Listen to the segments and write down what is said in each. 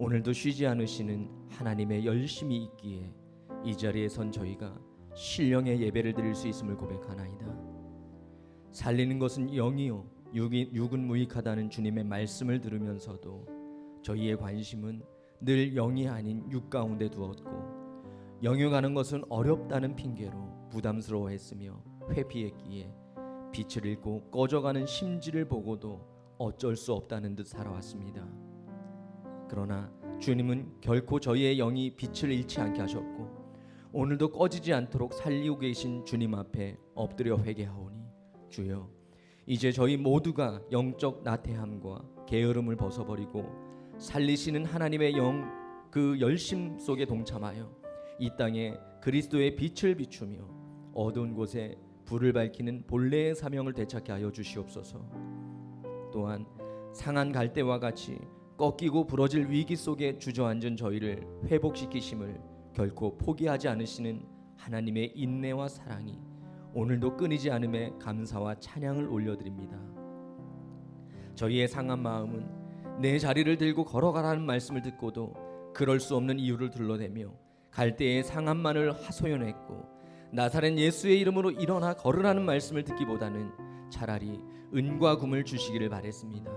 오늘도 쉬지 않으시는 하나님의 열심이 있기에 이 자리에 선 저희가 신령의 예배를 드릴 수 있음을 고백하나이다. 살리는 것은 영이요 육은 무익하다는 주님의 말씀을 들으면서도 저희의 관심은 늘 영이 아닌 육 가운데 두었고, 영육하는 것은 어렵다는 핑계로 부담스러워했으며 회피했기에 빛을 잃고 꺼져가는 심지를 보고도 어쩔 수 없다는 듯 살아왔습니다. 그러나 주님은 결코 저희의 영이 빛을 잃지 않게 하셨고, 오늘도 꺼지지 않도록 살리고 계신 주님 앞에 엎드려 회개하오니, 주여, 이제 저희 모두가 영적 나태함과 게으름을 벗어버리고 살리시는 하나님의 영 그 열심 속에 동참하여 이 땅에 그리스도의 빛을 비추며 어두운 곳에 불을 밝히는 본래의 사명을 되찾게 하여 주시옵소서. 또한 상한 갈대와 같이 꺾이고 부러질 위기 속에 주저앉은 저희를 회복시키심을 결코 포기하지 않으시는 하나님의 인내와 사랑이 오늘도 끊이지 않음에 감사와 찬양을 올려드립니다. 저희의 상한 마음은 내 자리를 들고 걸어가라는 말씀을 듣고도 그럴 수 없는 이유를 둘러대며 갈대의 상함만을 하소연했고, 나사렛 예수의 이름으로 일어나 걸으라는 말씀을 듣기보다는 차라리 은과 금을 주시기를 바랬습니다.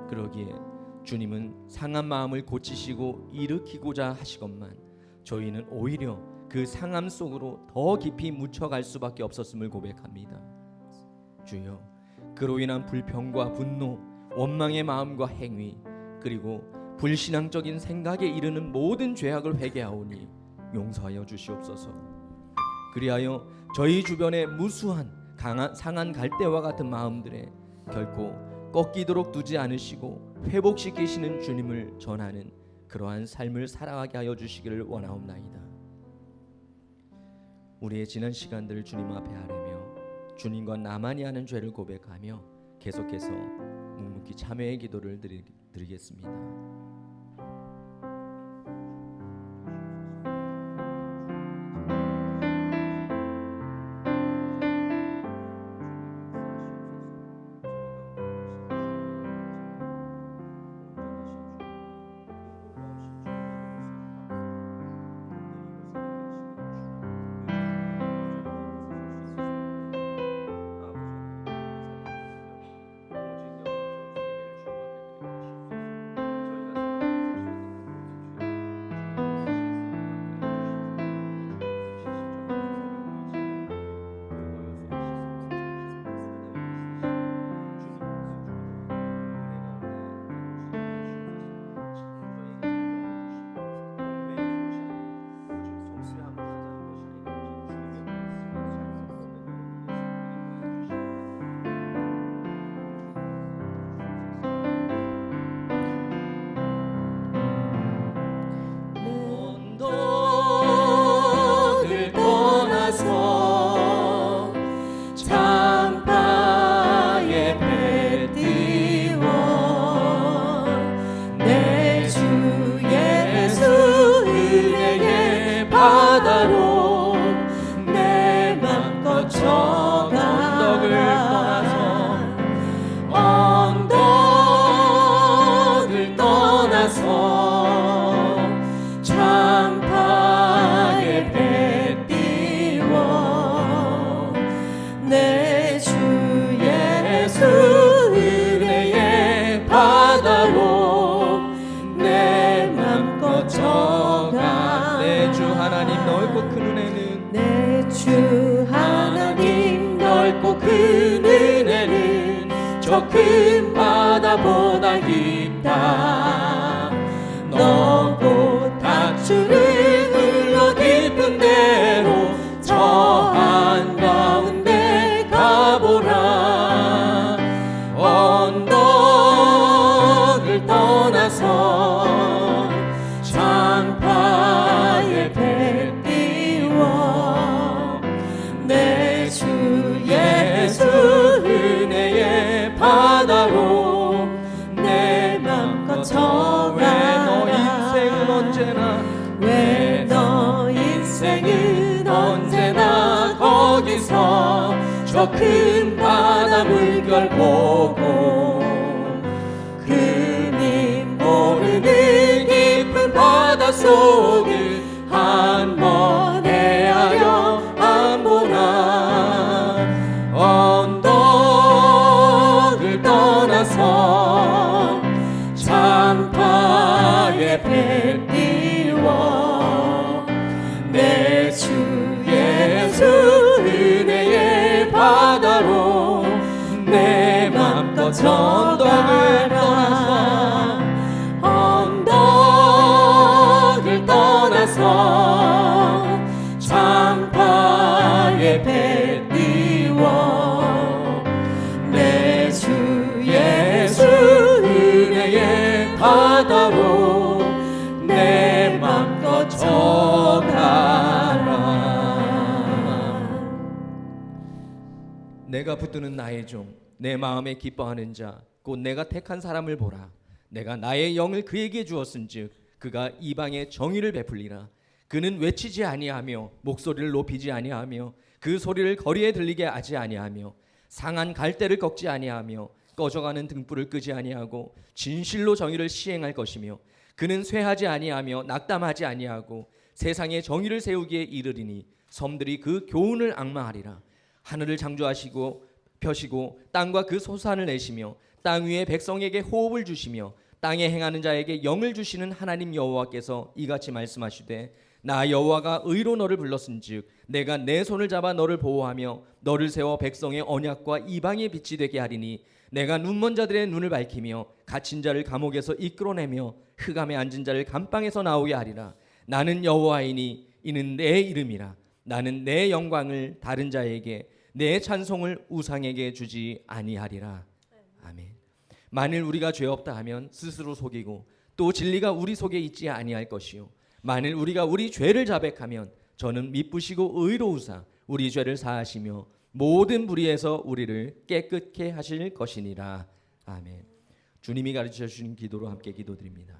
그러기에 주님은 상한 마음을 고치시고 일으키고자 하시건만 저희는 오히려 그 상함 속으로 더 깊이 묻혀갈 수밖에 없었음을 고백합니다. 주여, 그로 인한 불평과 분노, 원망의 마음과 행위, 그리고 불신앙적인 생각에 이르는 모든 죄악을 회개하오니 용서하여 주시옵소서. 그리하여 저희 주변의 무수한 상한 갈대와 같은 마음들에 결코 꺾이도록 두지 않으시고 회복시키시는 주님을 전하는 그러한 삶을 살아가게 하여 주시기를 원하옵나이다. 우리의 지난 시간들을 주님 앞에 아뢰며 주님과 나만이 하는 죄를 고백하며 계속해서 묵묵히 참회의 기도를 드리겠습니다. 저 큰 바다보다 깊다. 너고 닥주를 흘러 깊은 데로 저 한가운데 가보라. 언덕을 떠나서 장파에 배 띄워 내 주 예수 은혜의 바다로 내 맘껏 전하라. 왜 너 인생은 언제나 거기서 저 큰 바다 물결 보고 그님 모르는 약속을 한번 헤아려 안 보나 언덕을 떠나서 창파의 배 띄워 내 주 예수 은혜의 바다로 내 맘껏 언덕을 떠나서 언덕을 떠나서 창파의 배 띄워 내 주 예수 은혜의 바다로 내 맘껏 가라. 내가 붙드는 나의 종, 내 마음에 기뻐하는 자, 곧 내가 택한 사람을 보라. 내가 나의 영을 그에게 주었은즉 그가 이방에 정의를 베풀리라. 그는 외치지 아니하며 목소리를 높이지 아니하며 그 소리를 거리에 들리게 하지 아니하며 상한 갈대를 꺾지 아니하며 꺼져가는 등불을 끄지 아니하고 진실로 정의를 시행할 것이며 그는 쇠하지 아니하며 낙담하지 아니하고 세상에 정의를 세우기에 이르리니 섬들이 그 교훈을 앙망하리라. 하늘을 창조하시고 펴시고 땅과 그 소산을 내시며 땅 위에 백성에게 호흡을 주시며 땅에 행하는 자에게 영을 주시는 하나님 여호와께서 이같이 말씀하시되 나 여호와가 의로 너를 불렀은즉 내가 내 손을 잡아 너를 보호하며 너를 세워 백성의 언약과 이방의 빛이 되게 하리니 내가 눈먼 자들의 눈을 밝히며 갇힌 자를 감옥에서 이끌어내며 흑암에 앉은 자를 감방에서 나오게 하리라. 나는 여호와이니 이는 내 이름이라. 나는 내 영광을 다른 자에게 내 찬송을 우상에게 주지 아니하리라. 아멘. 만일 우리가 죄 없다 하면 스스로 속이고 또 진리가 우리 속에 있지 아니할 것이요 만일 우리가 우리 죄를 자백하면 저는 미쁘시고 의로우사 우리 죄를 사하시며 모든 불의에서 우리를 깨끗게 하실 것이니라. 아멘. 주님이 가르쳐 주신 기도로 함께 기도드립니다.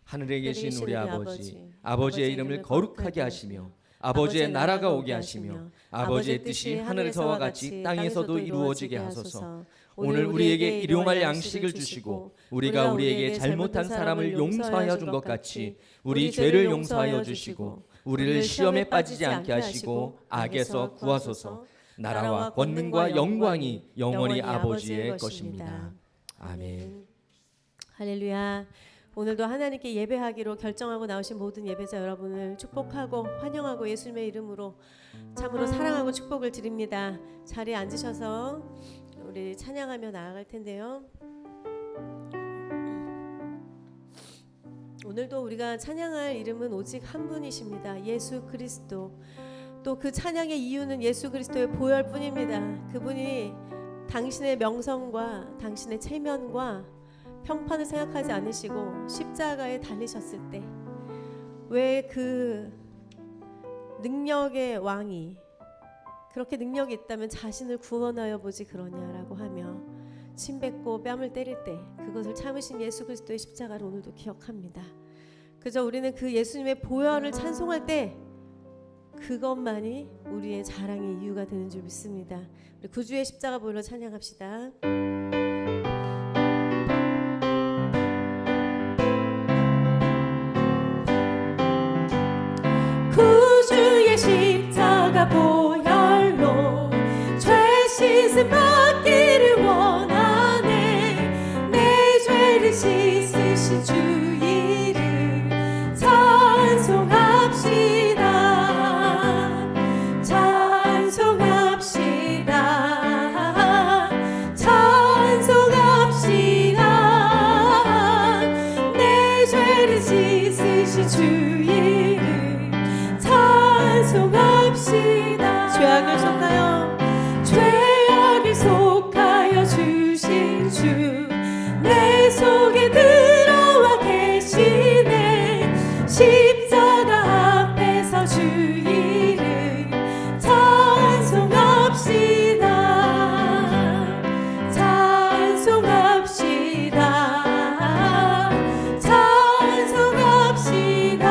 하늘에 계신 우리 아버지, 아버지의 이름을 거룩하게 하시며 아버지의 나라가 오게 하시며 아버지의 뜻이 하늘에서와 같이 땅에서도 이루어지게 하소서. 오늘 우리에게 일용할 양식을 주시고 우리가 우리에게 잘못한 사람을 용서하여 준 것 같이 우리 죄를 용서하여 주시고 우리를 시험에 빠지지 않게 하시고 악에서 구하소서. 나라와 권능과 영광이 영원히 아버지의 것입니다. 아멘. 할렐루야. 오늘도 하나님께 예배하기로 결정하고 나오신 모든 예배자 여러분을 축복하고 환영하고 예수님의 이름으로 참으로 사랑하고 축복을 드립니다. 자리에 앉으셔서 우리 찬양하며 나아갈 텐데요. 오늘도 우리가 찬양할 이름은 오직 한 분이십니다. 예수 그리스도. 또 그 찬양의 이유는 예수 그리스도의 보혈 뿐입니다. 그분이 당신의 명성과 당신의 체면과 평판을 생각하지 않으시고 십자가에 달리셨을 때 왜 그 능력의 왕이 그렇게 능력이 있다면 자신을 구원하여 보지 그러냐라고 하며 침 뱉고 뺨을 때릴 때 그것을 참으신 예수 그리스도의 십자가를 오늘도 기억합니다. 그저 우리는 그 예수님의 보혈을 찬송할 때 그것만이 우리의 자랑의 이유가 되는 줄 믿습니다. 우리 구주의 십자가 보혈로 찬양합시다. 구주의 십자가 보혈로 죄 씻음 받기를 원하네. 내 죄를 씻으신 주 이름 찬송합시다. 찬송합시다. 찬송합시다. 내 죄를 씻으신 주 이름 찬송합시다. 죄악을 속하여 죄악을 속하여 주신 주 내 속에 들어와 계시네. 십자가 앞에서 주 이름 찬송합시다. 찬송합시다. 찬송합시다.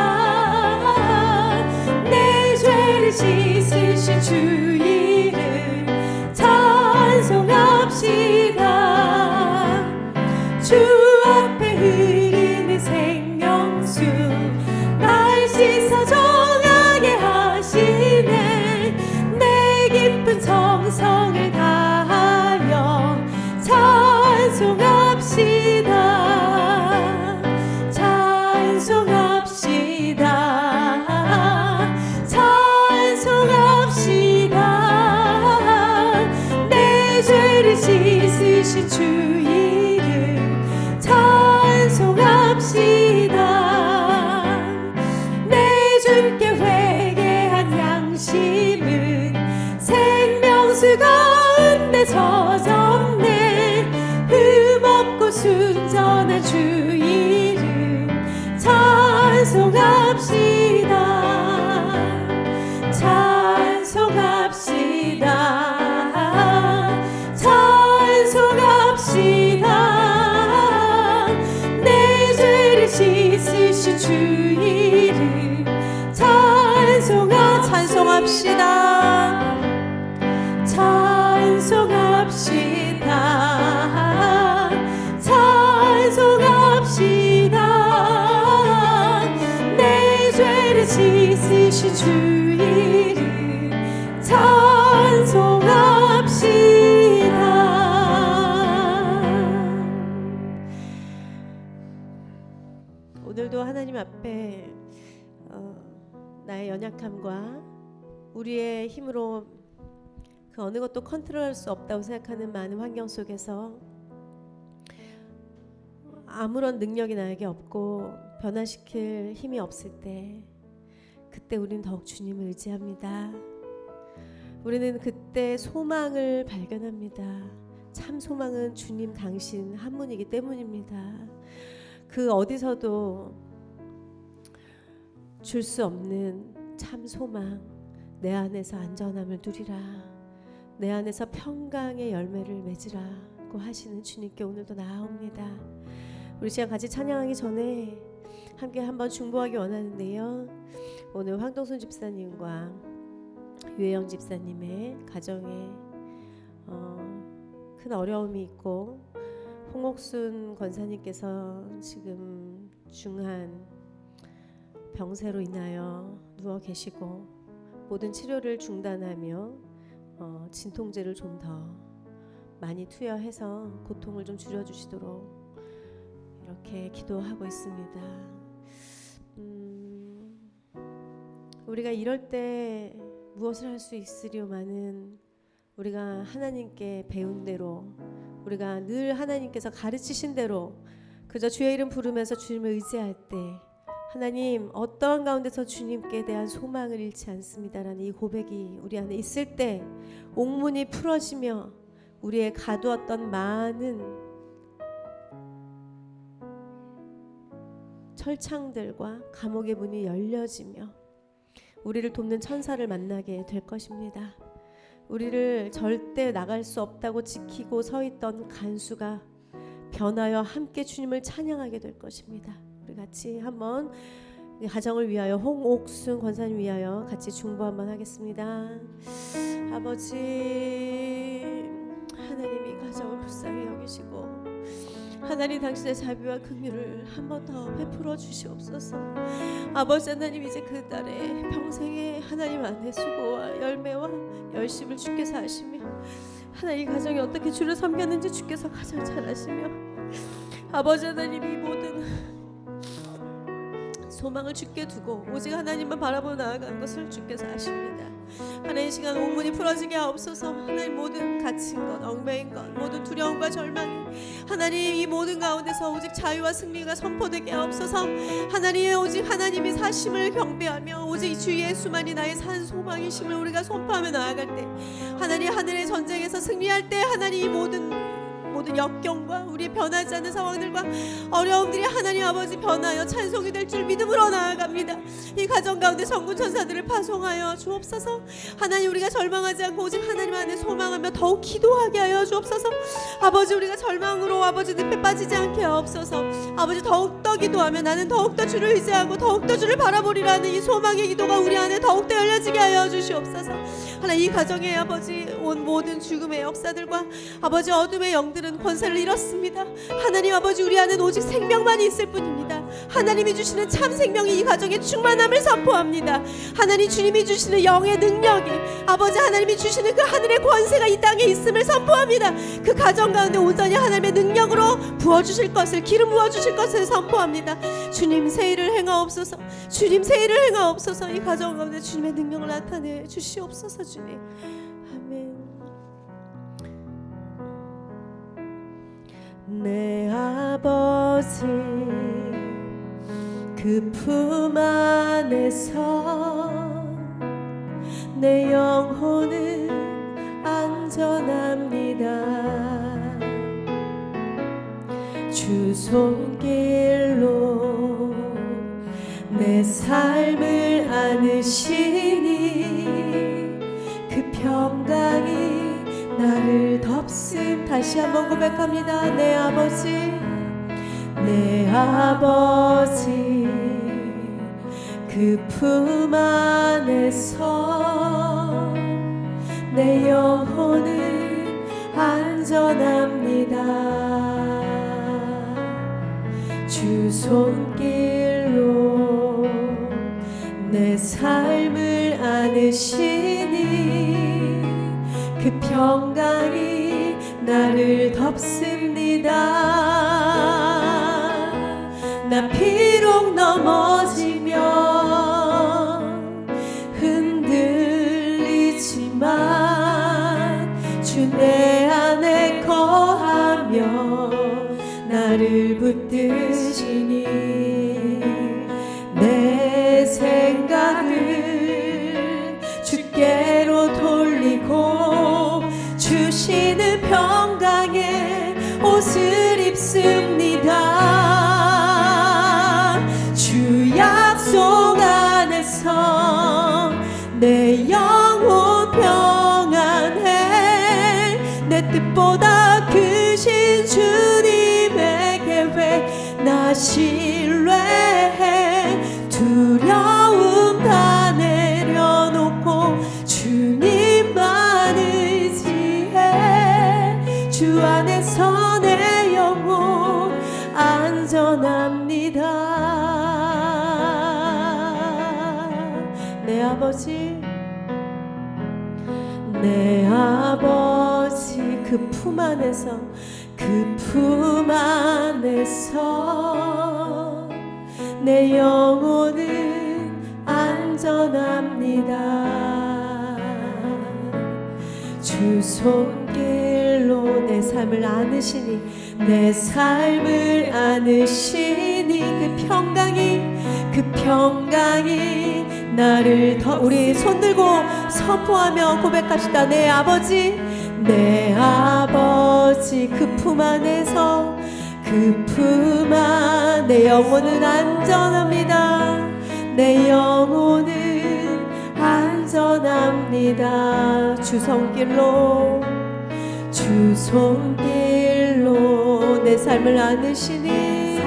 내 죄를 씻으신 주 이름 찬송합시다. 내 죄를 씻으신 주 이름 찬송합시다. 오늘도 하나님 앞에 나의 연약함과 우리의 힘으로 그 어느 것도 컨트롤할 수 없다고 생각하는 많은 환경 속에서 아무런 능력이 나에게 없고 변화시킬 힘이 없을 때, 그때 우리는 더욱 주님을 의지합니다. 우리는 그때 소망을 발견합니다. 참 소망은 주님 당신 한 분이기 때문입니다. 그 어디서도 줄 수 없는 참 소망, 내 안에서 안전함을 누리라, 내 안에서 평강의 열매를 맺으라고 하시는 주님께 오늘도 나아옵니다. 우리 시간 같이 찬양하기 전에 함께 한번 중보하기 원하는데요. 오늘 황동순 집사님과 유혜영 집사님의 가정에 큰 어려움이 있고, 홍옥순 권사님께서 지금 중한 병세로 인하여 누워 계시고 모든 치료를 중단하며 진통제를 좀 더 많이 투여해서 고통을 좀 줄여주시도록 이렇게 기도하고 있습니다. 우리가 이럴 때 무엇을 할 수 있으려마는 우리가 하나님께 배운 대로, 우리가 늘 하나님께서 가르치신 대로 그저 주의 이름 부르면서 주님을 의지할 때, 하나님 어떠한 가운데서 주님께 대한 소망을 잃지 않습니다라는 이 고백이 우리 안에 있을 때 옥문이 풀어지며 우리의 가두었던 많은 철창들과 감옥의 문이 열려지며 우리를 돕는 천사를 만나게 될 것입니다. 우리를 절대 나갈 수 없다고 지키고 서 있던 간수가 변하여 함께 주님을 찬양하게 될 것입니다. 우리 같이 한번 가정을 위하여, 홍옥순 권사님 위하여 같이 중보 한번 하겠습니다. 아버지 하나님이 가정을 불쌍히 여기시고 하나님 당신의 자비와 긍휼을 한 번 더 베풀어 주시옵소서. 아버지 하나님, 이제 그 딸의 평생에 하나님 안에 수고와 열매와 열심을 주께서 하시며, 하나님 가정이 어떻게 주를 섬겼는지 주께서 가장 잘 아시며, 아버지 하나님 이 모든 소망을 주께 두고 오직 하나님만 바라보며 나아가는 것을 주께서 아십니다. 하나님, 시간 옥문이 풀어지게 하옵소서. 하나님 모든 갇힌 것, 얽매인 것, 모든 두려움과 절망이 하나님 이 모든 가운데서 오직 자유와 승리가 선포되게 하옵소서. 하나님, 오직 하나님이 사심을 경배하며 오직 주 예수만이 나의 산 소망이심을 우리가 선포하며 나아갈 때, 하나님 하늘의 전쟁에서 승리할 때, 하나님 이 모든 역경과 우리 변하지 않는 상황들과 어려움들이 하나님 아버지 변하여 찬송이 될 줄 믿음으로 나아갑니다. 이 가정 가운데 전군 천사들을 파송하여 주옵소서. 하나님, 우리가 절망하지 않고 오직 하나님 안에 소망하며 더욱 기도하게 하여 주옵소서. 아버지, 우리가 절망으로 아버지 늪에 빠지지 않게 하옵소서. 아버지, 더욱더 기도하며 나는 더욱더 주를 의지하고 더욱더 주를 바라보리라는 이 소망의 기도가 우리 안에 더욱더 열려지게 하여 주시옵소서. 하나님, 이 가정에 아버지 온 모든 죽음의 역사들과 아버지 어둠의 영들은 권세를 잃었습니다. 하나님 아버지, 우리 안엔 오직 생명만이 있을 뿐입니다. 하나님이 주시는 참 생명이 이 가정에 충만함을 선포합니다. 하나님, 주님이 주시는 영의 능력이, 아버지 하나님이 주시는 그 하늘의 권세가 이 땅에 있음을 선포합니다. 그 가정 가운데 온전히 하나님의 능력으로 부어주실 것을, 기름 부어주실 것을 선포합니다. 주님 새 일을 행하옵소서. 주님 새 일을 행하옵소서. 이 가정 가운데 주님의 능력을 나타내 주시옵소서. 주님, 아멘. 내 아버지 그 품 안에서 내 영혼은 안전합니다. 주 손길로 내 내 삶을 안으시니 그 평강이 나를 덮음. 다시 한번 고백합니다. 내 아버지, 내 아버지, 그 품 안에서 내 영혼은 안전합니다. 주 손길로 내 삶을 안으시니 그 평강이 나를 덮습니다. 나 비록 넘어지면 흔들리지만 주 내 안에 거하며 나를 붙드시니 내 생각을 주께로 돌리고 주시는 평강의 옷을 입습니다. 주 약속 안에서 내 영혼 평안해. 내 뜻보다 크신 주님의 계획 나 신뢰해. 두려움 다 내려놓고 주님만 의지해. 주 안에서 내 영혼 안전합니다. 내 아버지, 내 아버지, 그 품 안에서, 그 품 안에서 내 영혼은 안전합니다. 주 손길로 내 삶을 안으시니, 내 삶을 안으시니 그 평강이 나를 더. 우리 손들고 선포하며 고백합시다. 내 아버지, 내 아버지, 그 품 안에서, 그 품 안 내 영혼은 안전합니다. 내 영혼은 안전합니다. 주 손길로 내 삶을 안으시니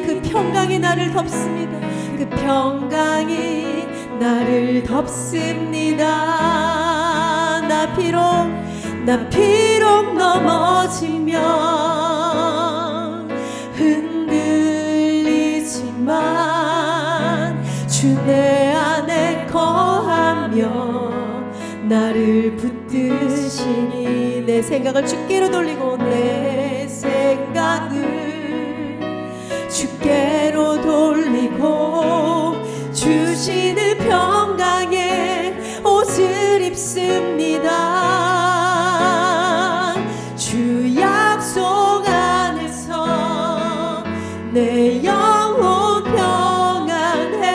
그 평강이 나를 덮습니다. 그 평강이 나를 덮습니다. 나 비록 넘어지면 흔들리지만 주 내 안에 거하며 나를 붙드시니 내 생각을 주께로 돌리고 내 생각을 주께로 돌리고 주시는 평강의 옷을 입습니다. 주 약속 안에서 내 영혼 평안해.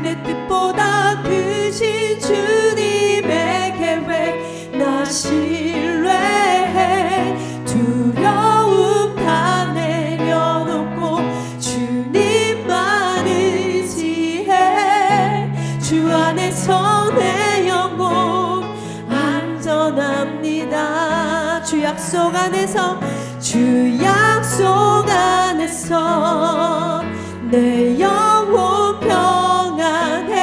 내 뜻보다 크신 주님의 계획 나 신뢰해. 두려움 다 내려놓고 주님만 의지해. 주 안에서 내 영혼 안전합니다. 주 약속 안에서, 주 약속 안에서 내 영혼 평안해.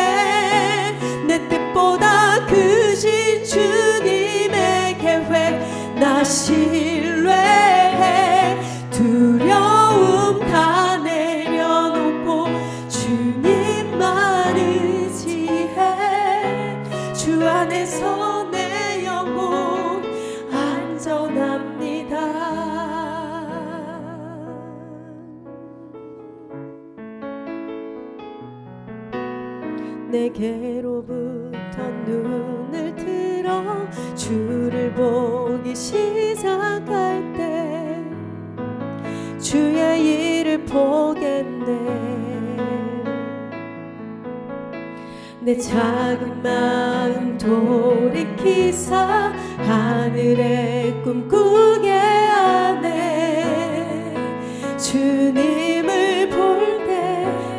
내 뜻보다 크신 주님의 계획 나 신뢰해. 두려움 다 내려놓고 주님만 의지해. 주 안에서 내 영혼 안전합니다. 내게로부터 눈을 들어 주를 보기 시작할 때 주의 일을 보겠네. 내 작은 마음 돌이키사 하늘의 꿈 꾸게 하네. 주님을 볼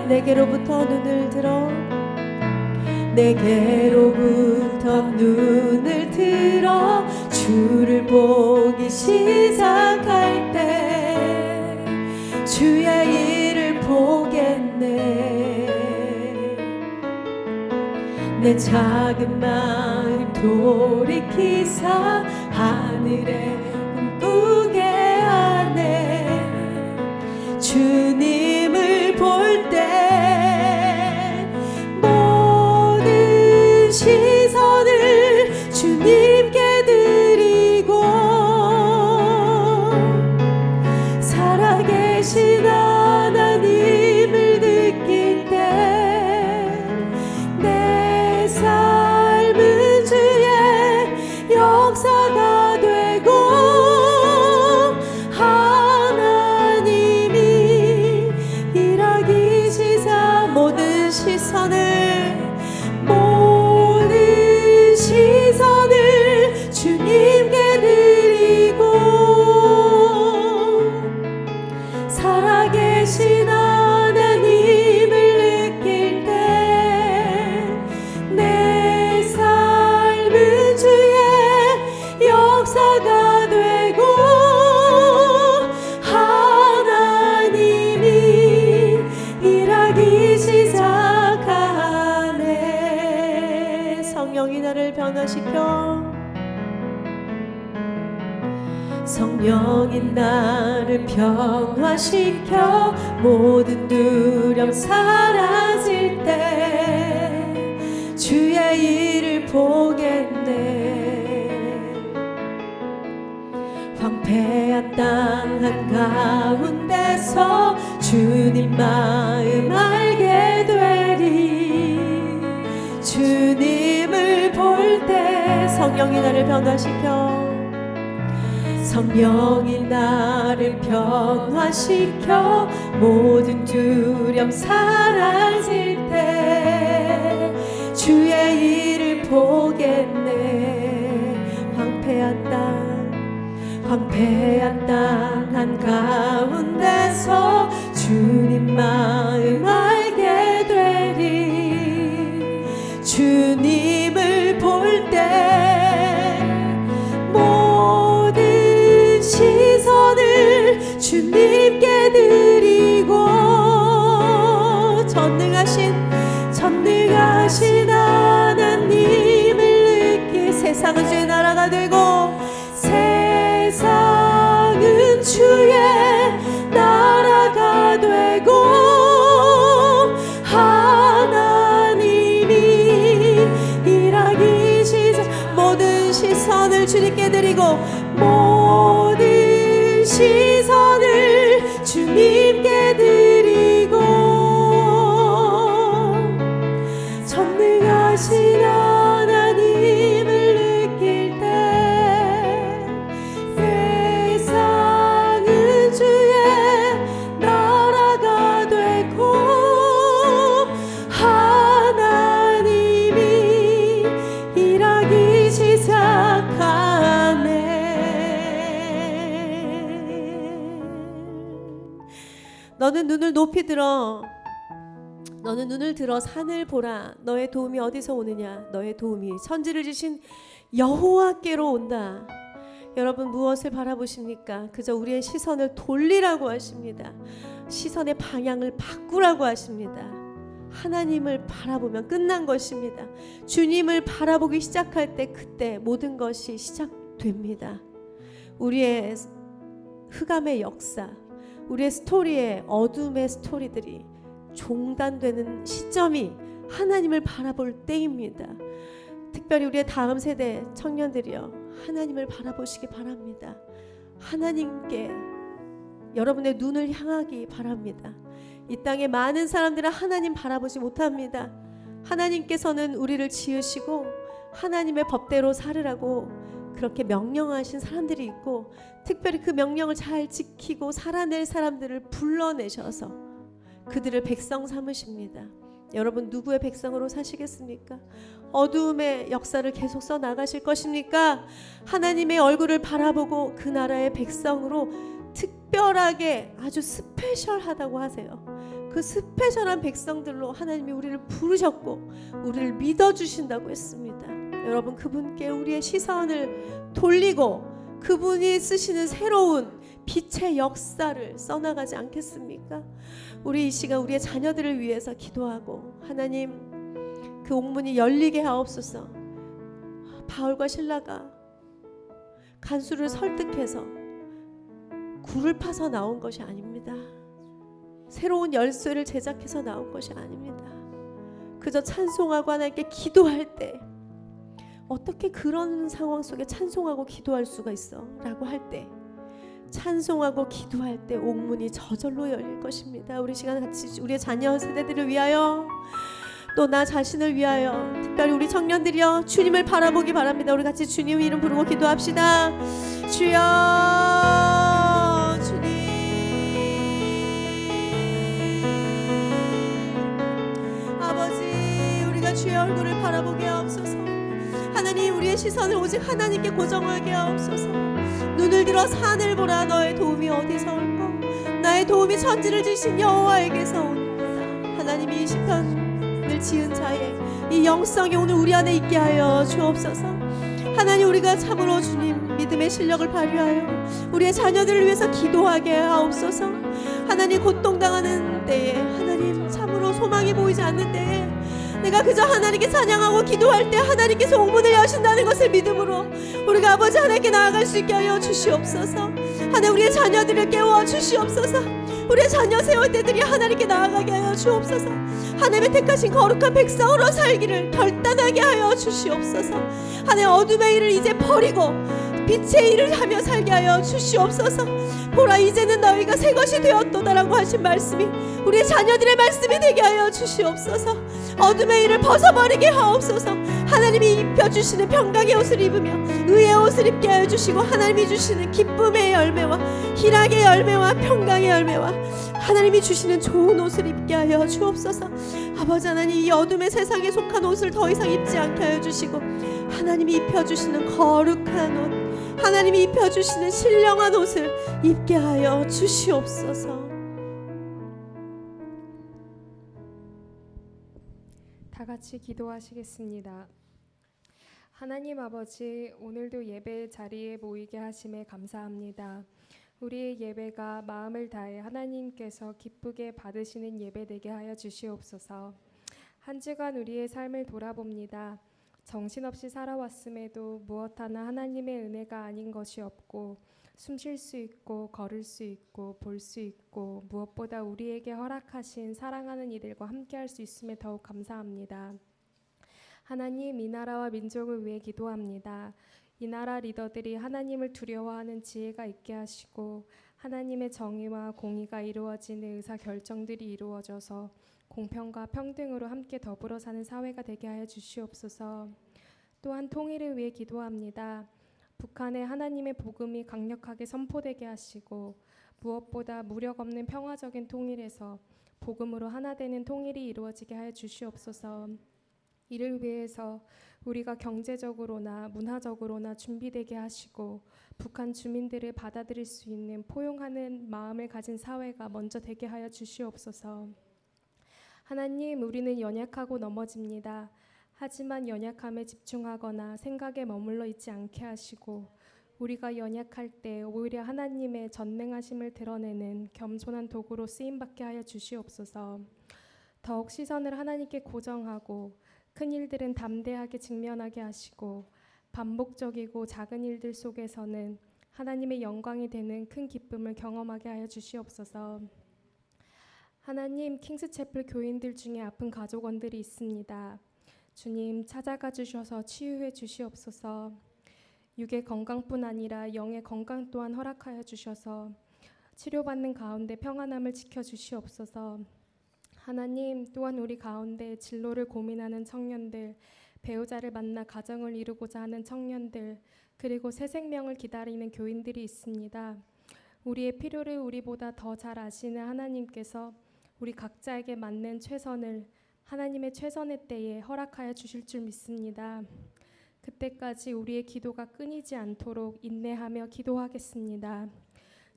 내게로부터 눈을 들어 내게로부터 눈을 들어 주를 보기 시작할 때 주의 일을 보겠네. 내 작은 마음 돌이키사 하늘에 꿈꾸게 하네. 주님을 볼 때 모든 시선을 주님께 드리고 살아계신 하나님을 느낄 때 내 삶은 주의 역사가 되고 하나님이 일하기 시작 모든 시선을 주님께 드리고 살아계신 하나님을 느낄 때 내 삶은 주의 역사가 되고 하나님이 일하기 시작하네. 성령이 나를 변화시켜 성령이 나를 변화시켜 모든 두려움 사라질 때 주의 일을 보겠네. 황폐한 땅 한가운데서 주님 마음 알게 되리. 주님을 볼 때 성령이 나를 변화시켜 성령이 나를 변화시켜 모든 두려움 사라질 때 주의 일을 보겠네. 황폐한 땅 한가운데서 주님 마음 알게 되리. 주님을 볼 때 모든 시선을 주님께 드리고 전능하신 하나님을 느끼 세상은 주의 나라가 되고 세상은 주의 나라가 되고 하나님이 일하기 시작 모든 시선을 주님께 드리고 모든 시선을 주님께 드리고 전능하신 하나님을 느낄 때 세상은 주의 나라가 되고 하나님이 일하기 시작하네. 너는 눈을 높이 들어 너는 눈을 들어 산을 보라. 너의 도움이 어디서 오느냐? 너의 도움이 천지를 지신 여호와께로 온다. 여러분 무엇을 바라보십니까? 그저 우리의 시선을 돌리라고 하십니다. 시선의 방향을 바꾸라고 하십니다. 하나님을 바라보면 끝난 것입니다. 주님을 바라보기 시작할 때 그때 모든 것이 시작됩니다. 우리의 흑암의 역사, 우리의 스토리의 어둠의 스토리들이 종단되는 시점이 하나님을 바라볼 때입니다. 특별히 우리의 다음 세대 청년들이여 하나님을 바라보시기 바랍니다. 하나님께 여러분의 눈을 향하기 바랍니다. 이 땅에 많은 사람들은 하나님 바라보지 못합니다. 하나님께서는 우리를 지으시고 하나님의 법대로 살으라고 그렇게 명령하신 사람들이 있고 특별히 그 명령을 잘 지키고 살아낼 사람들을 불러내셔서 그들을 백성 삼으십니다. 여러분 누구의 백성으로 사시겠습니까? 어두움의 역사를 계속 써나가실 것입니까? 하나님의 얼굴을 바라보고 그 나라의 백성으로 특별하게 아주 스페셜하다고 하세요. 그 스페셜한 백성들로 하나님이 우리를 부르셨고 우리를 믿어주신다고 했습니다. 여러분, 그분께 우리의 시선을 돌리고 그분이 쓰시는 새로운 빛의 역사를 써나가지 않겠습니까? 우리 이 시간 우리의 자녀들을 위해서 기도하고, 하나님 그 옥문이 열리게 하옵소서. 바울과 실라가 간수를 설득해서 굴을 파서 나온 것이 아닙니다. 새로운 열쇠를 제작해서 나온 것이 아닙니다. 그저 찬송하고 하나님께 기도할 때, 어떻게 그런 상황 속에 찬송하고 기도할 수가 있어? 라고 할 때, 찬송하고 기도할 때 옥문이 저절로 열릴 것입니다. 우리 시간 같이 우리의 자녀 세대들을 위하여, 또 나 자신을 위하여, 특별히 우리 청년들이여 주님을 바라보기 바랍니다. 우리 같이 주님 이름 부르고 기도합시다. 주여, 주님. 아버지, 우리가 주의 얼굴을 바라보게 하옵소서. 하나님, 우리의 시선을 오직 하나님께 고정하게 하옵소서. 눈을 들어 산을 보라. 너의 도움이 어디서 올까? 나의 도움이 천지를 지신 여호와에게서 옵니다. 하나님이 이 시편을 지은 자의 이 영성이 오늘 우리 안에 있게 하여 주옵소서. 하나님, 우리가 참으로 주님 믿음의 실력을 발휘하여 우리의 자녀들을 위해서 기도하게 하옵소서. 하나님, 고통당하는 때에, 하나님 참으로 소망이 보이지 않는 때에 내가 그저 하나님께 찬양하고 기도할 때 하나님께서 옥문을 여신다는 것을 믿음으로 우리가 아버지 하나님께 나아갈 수 있게 하여 주시옵소서. 하나님, 우리의 자녀들을 깨워 주시옵소서. 우리의 자녀 세울 때들이 하나님께 나아가게 하여 주옵소서. 하나님의 택하신 거룩한 백성으로 살기를 결단하게 하여 주시옵소서. 하나님, 어둠의 일을 이제 버리고 빛의 일을 하며 살게 하여 주시옵소서. 보라, 이제는 너희가 새 것이 되었도다라고 하신 말씀이 우리의 자녀들의 말씀이 되게 하여 주시옵소서. 어둠의 일을 벗어버리게 하옵소서. 하나님이 입혀주시는 평강의 옷을 입으며 의의 옷을 입게 하여 주시고, 하나님이 주시는 기쁨의 열매와 희락의 열매와 평강의 열매와 하나님이 주시는 좋은 옷을 입게 하여 주옵소서. 아버지 하나님, 이 어둠의 세상에 속한 옷을 더 이상 입지 않게 하여 주시고, 하나님이 입혀주시는 거룩한 옷, 하나님이 입혀주시는 신령한 옷을 입게 하여 주시옵소서. 다 같이 기도하시겠습니다. 하나님 아버지, 오늘도 예배 자리에 모이게 하심에 감사합니다. 우리의 예배가 마음을 다해 하나님께서 기쁘게 받으시는 예배 되게 하여 주시옵소서. 한 주간 우리의 삶을 돌아봅니다. 정신없이 살아왔음에도 무엇 하나 하나님의 은혜가 아닌 것이 없고, 숨 쉴 수 있고 걸을 수 있고 볼 수 있고, 무엇보다 우리에게 허락하신 사랑하는 이들과 함께할 수 있음에 더욱 감사합니다. 하나님, 이 나라와 민족을 위해 기도합니다. 이 나라 리더들이 하나님을 두려워하는 지혜가 있게 하시고, 하나님의 정의와 공의가 이루어지는 의사결정들이 이루어져서 공평과 평등으로 함께 더불어 사는 사회가 되게 하여 주시옵소서. 또한 통일을 위해 기도합니다. 북한에 하나님의 복음이 강력하게 선포되게 하시고, 무엇보다 무력 없는 평화적인 통일에서 복음으로 하나 되는 통일이 이루어지게 하여 주시옵소서. 이를 위해서 우리가 경제적으로나 문화적으로나 준비되게 하시고, 북한 주민들을 받아들일 수 있는 포용하는 마음을 가진 사회가 먼저 되게 하여 주시옵소서. 하나님, 우리는 연약하고 넘어집니다. 하지만 연약함에 집중하거나 생각에 머물러 있지 않게 하시고, 우리가 연약할 때 오히려 하나님의 전능하심을 드러내는 겸손한 도구로 쓰임받게 하여 주시옵소서. 더욱 시선을 하나님께 고정하고 큰 일들은 담대하게 직면하게 하시고, 반복적이고 작은 일들 속에서는 하나님의 영광이 되는 큰 기쁨을 경험하게 하여 주시옵소서. 하나님, 킹스채플 교인들 중에 아픈 가족원들이 있습니다. 주님, 찾아가 주셔서 치유해 주시옵소서. 육의 건강뿐 아니라 영의 건강 또한 허락하여 주셔서 치료받는 가운데 평안함을 지켜 주시옵소서. 하나님, 또한 우리 가운데 진로를 고민하는 청년들, 배우자를 만나 가정을 이루고자 하는 청년들, 그리고 새 생명을 기다리는 교인들이 있습니다. 우리의 필요를 우리보다 더 잘 아시는 하나님께서 우리 각자에게 맞는 최선을 하나님의 최선의 때에 허락하여 주실 줄 믿습니다. 그때까지 우리의 기도가 끊이지 않도록 인내하며 기도하겠습니다.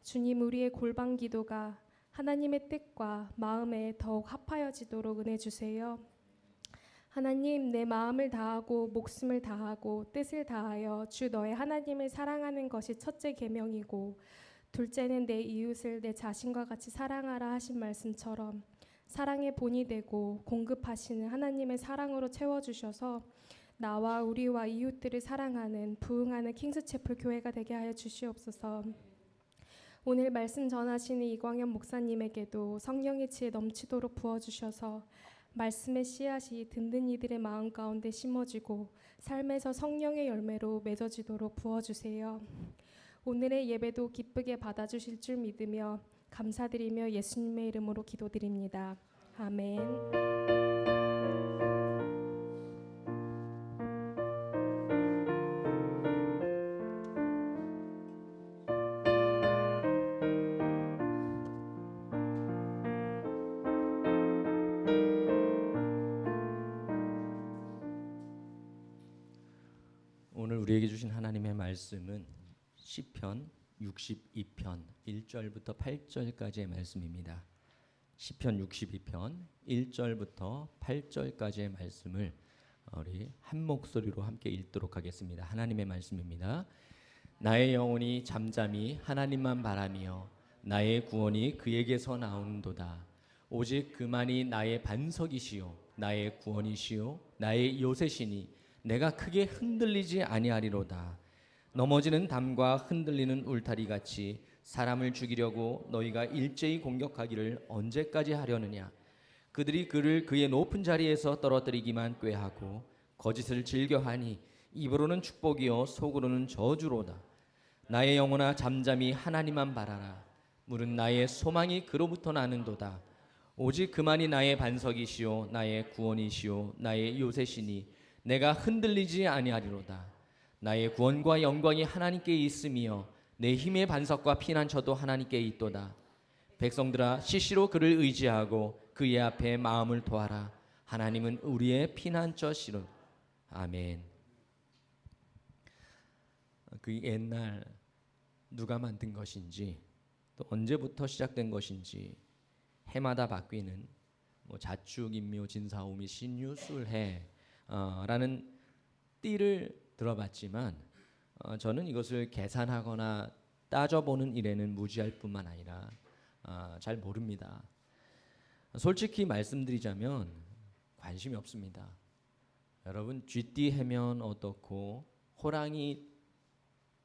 주님, 우리의 골방 기도가 하나님의 뜻과 마음에 더욱 합하여지도록 은혜 주세요. 하나님, 내 마음을 다하고 목숨을 다하고 뜻을 다하여 주 너의 하나님을 사랑하는 것이 첫째 계명이고, 둘째는 내 이웃을 내 자신과 같이 사랑하라 하신 말씀처럼 사랑의 본이 되고 공급하시는 하나님의 사랑으로 채워주셔서 나와 우리와 이웃들을 사랑하는 부흥하는 킹스채플 교회가 되게 하여 주시옵소서. 오늘 말씀 전하시는 이광현 목사님에게도 성령의 지혜 넘치도록 부어주셔서 말씀의 씨앗이 든든 이들의 마음 가운데 심어지고 삶에서 성령의 열매로 맺어지도록 부어주세요. 오늘의 예배도 기쁘게 받아주실 줄 믿으며 감사드리며 예수님의 이름으로 기도드립니다. 아멘. 오늘 우리에게 주신 하나님의 말씀은 시편 62편 1절부터 8절까지의 말씀입니다. 시편 62편 1절부터 8절까지의 말씀을 우리 한 목소리로 함께 읽도록 하겠습니다. 하나님의 말씀입니다. 나의 영혼이 잠잠히 하나님만 바라며 나의 구원이 그에게서 나오는도다. 오직 그만이 나의 반석이시요 나의 구원이시요 나의 요새시니 내가 크게 흔들리지 아니하리로다. 넘어지는 담과 흔들리는 울타리 같이 사람을 죽이려고 너희가 일제히 공격하기를 언제까지 하려느냐. 그들이 그를 그의 높은 자리에서 떨어뜨리기만 꾀하고 거짓을 즐겨하니 입으로는 축복이요 속으로는 저주로다. 나의 영혼아 잠잠히 하나님만 바라라. 물은 나의 소망이 그로부터 나는도다. 오직 그만이 나의 반석이시요 나의 구원이시요 나의 요새시니 내가 흔들리지 아니하리로다. 나의 구원과 영광이 하나님께 있으며 내 힘의 반석과 피난처도 하나님께 있도다. 백성들아 시시로 그를 의지하고 그의 앞에 마음을 토하라. 하나님은 우리의 피난처시로. 아멘. 그 옛날 누가 만든 것인지 또 언제부터 시작된 것인지 해마다 바뀌는 자축, 인묘, 진사오미, 신유, 술해 라는 띠를 들어봤지만 저는 이것을 계산하거나 따져보는 일에는 무지할 뿐만 아니라 잘 모릅니다. 솔직히 말씀드리자면 관심이 없습니다. 여러분 쥐띠 해면 어떻고 호랑이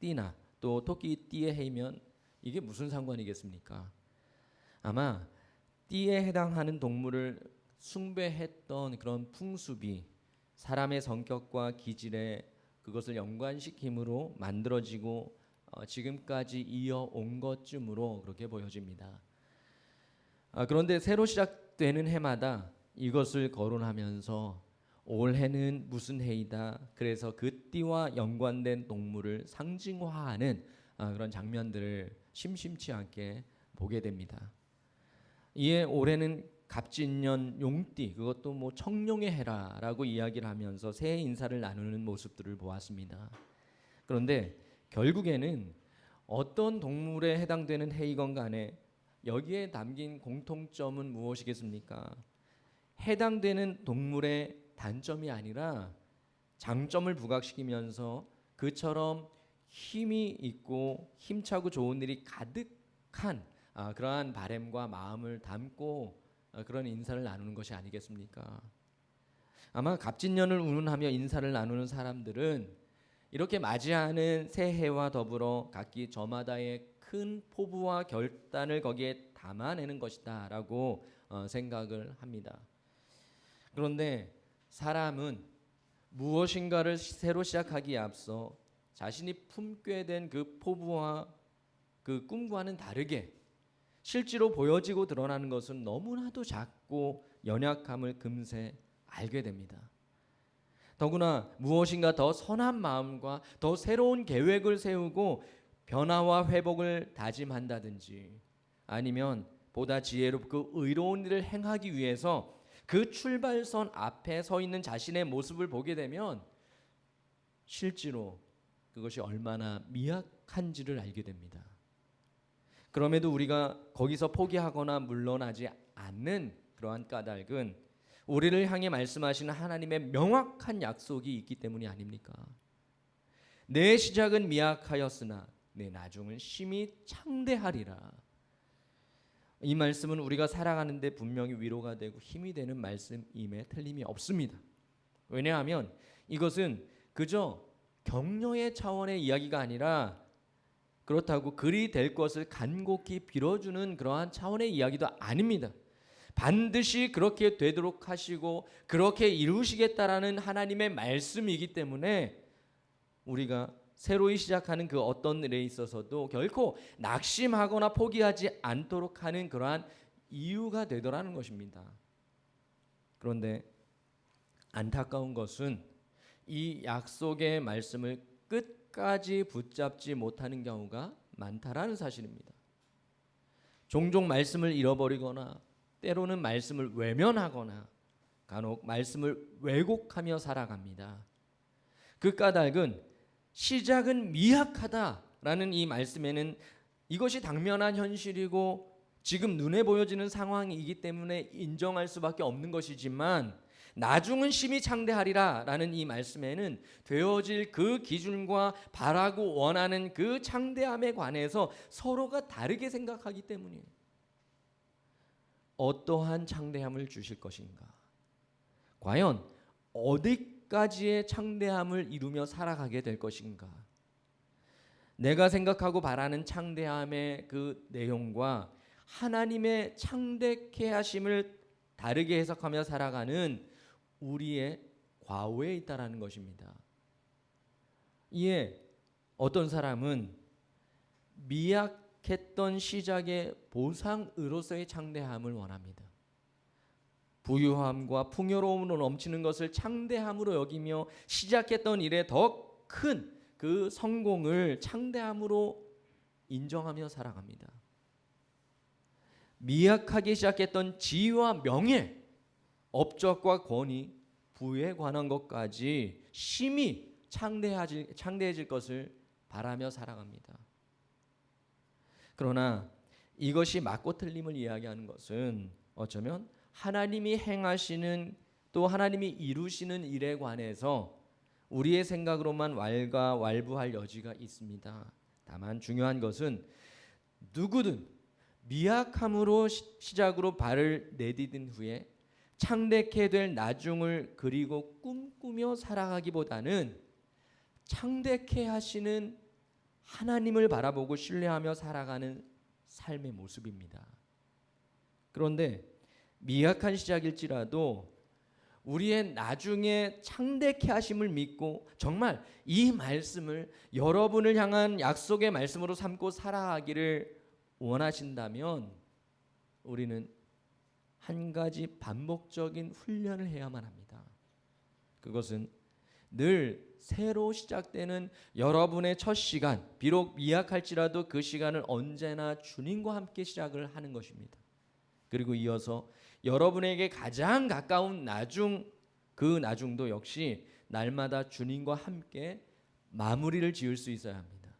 띠나 또 토끼 띠에 해면 이게 무슨 상관이겠습니까? 아마 띠에 해당하는 동물을 숭배했던 그런 풍습이 사람의 성격과 기질에 그것을 연관시킴으로 만들어지고 지금까지 이어온 것쯤으로 그렇게 보여집니다. 그런데 새로 시작되는 해마다 이것을 거론하면서 올해는 무슨 해이다. 그래서 그 띠와 연관된 동물을 상징화하는 그런 장면들을 심심치 않게 보게 됩니다. 이에 올해는 갑진년 용띠, 그것도 청룡의 해라라고 이야기를 하면서 새해 인사를 나누는 모습들을 보았습니다. 그런데 결국에는 어떤 동물에 해당되는 해이건 간에 여기에 담긴 공통점은 무엇이겠습니까? 해당되는 동물의 단점이 아니라 장점을 부각시키면서 그처럼 힘이 있고 힘차고 좋은 일이 가득한 그러한 바램과 마음을 담고 그런 인사를 나누는 것이 아니겠습니까? 아마 갑진년을 운운하며 인사를 나누는 사람들은 이렇게 맞이하는 새해와 더불어 각기 저마다의 큰 포부와 결단을 거기에 담아내는 것이다 라고 생각을 합니다. 그런데 사람은 무엇인가를 새로 시작하기에 앞서 자신이 품게 된 그 포부와 그 꿈과는 다르게 실제로 보여지고 드러나는 것은 너무나도 작고 연약함을 금세 알게 됩니다. 더구나 무엇인가 더 선한 마음과 더 새로운 계획을 세우고 변화와 회복을 다짐한다든지 아니면 보다 지혜롭고 의로운 일을 행하기 위해서 그 출발선 앞에 서 있는 자신의 모습을 보게 되면 실제로 그것이 얼마나 미약한지를 알게 됩니다. 그럼에도 우리가 거기서 포기하거나 물러나지 않는 그러한 까닭은 우리를 향해 말씀하시는 하나님의 명확한 약속이 있기 때문이 아닙니까? 내 시작은 미약하였으나 내 나중은 심히 창대하리라. 이 말씀은 우리가 살아가는 데 분명히 위로가 되고 힘이 되는 말씀임에 틀림이 없습니다. 왜냐하면 이것은 그저 격려의 차원의 이야기가 아니라 그렇다고 그리 될 것을 간곡히 빌어주는 그러한 차원의 이야기도 아닙니다. 반드시 그렇게 되도록 하시고 그렇게 이루시겠다라는 하나님의 말씀이기 때문에 우리가 새로이 시작하는 그 어떤 일에 있어서도 결코 낙심하거나 포기하지 않도록 하는 그러한 이유가 되더라는 것입니다. 그런데 안타까운 것은 이 약속의 말씀을 끝까지 붙잡지 못하는 경우가 많다라는 사실입니다. 종종 말씀을 잃어버리거나 때로는 말씀을 외면하거나 간혹 말씀을 왜곡하며 살아갑니다. 그 까닭은 시작은 미약하다라는 이 말씀에는 이것이 당면한 현실이고 지금 눈에 보여지는 상황이기 때문에 인정할 수밖에 없는 것이지만 나중은 심히 창대하리라 라는 이 말씀에는 되어질 그 기준과 바라고 원하는 그 창대함에 관해서 서로가 다르게 생각하기 때문이에요. 어떠한 창대함을 주실 것인가? 과연 어디까지의 창대함을 이루며 살아가게 될 것인가? 내가 생각하고 바라는 창대함의 그 내용과 하나님의 창대케 하심을 다르게 해석하며 살아가는 우리의 과오에 있다라는 것입니다. 이에 어떤 사람은 미약했던 시작의 보상으로서의 창대함을 원합니다. 부유함과 풍요로움으로 넘치는 것을 창대함으로 여기며 시작했던 일에 더 큰 그 성공을 창대함으로 인정하며 살아갑니다. 미약하게 시작했던 지위와 명예, 업적과 권위, 부에 관한 것까지 심히 창대해질 것을 바라며 살아갑니다. 그러나 이것이 맞고 틀림을 이야기하는 것은 어쩌면 하나님이 행하시는 또 하나님이 이루시는 일에 관해서 우리의 생각으로만 왈가왈부할 여지가 있습니다. 다만 중요한 것은 누구든 미약함으로 시작으로 발을 내디딘 후에 창대케 될 나중을 그리고 꿈꾸며 살아가기보다는 창대케 하시는 하나님을 바라보고 신뢰하며 살아가는 삶의 모습입니다. 그런데 미약한 시작일지라도 우리의 나중에 창대케 하심을 믿고 정말 이 말씀을 여러분을 향한 약속의 말씀으로 삼고 살아가기를 원하신다면 우리는 한 가지 반복적인 훈련을 해야만 합니다. 그것은 늘 새로 시작되는 여러분의 첫 시간, 비록 미약할지라도 그 시간을 언제나 주님과 함께 시작을 하는 것입니다. 그리고 이어서 여러분에게 가장 가까운 나중, 그 나중도 역시 날마다 주님과 함께 마무리를 지을 수 있어야 합니다.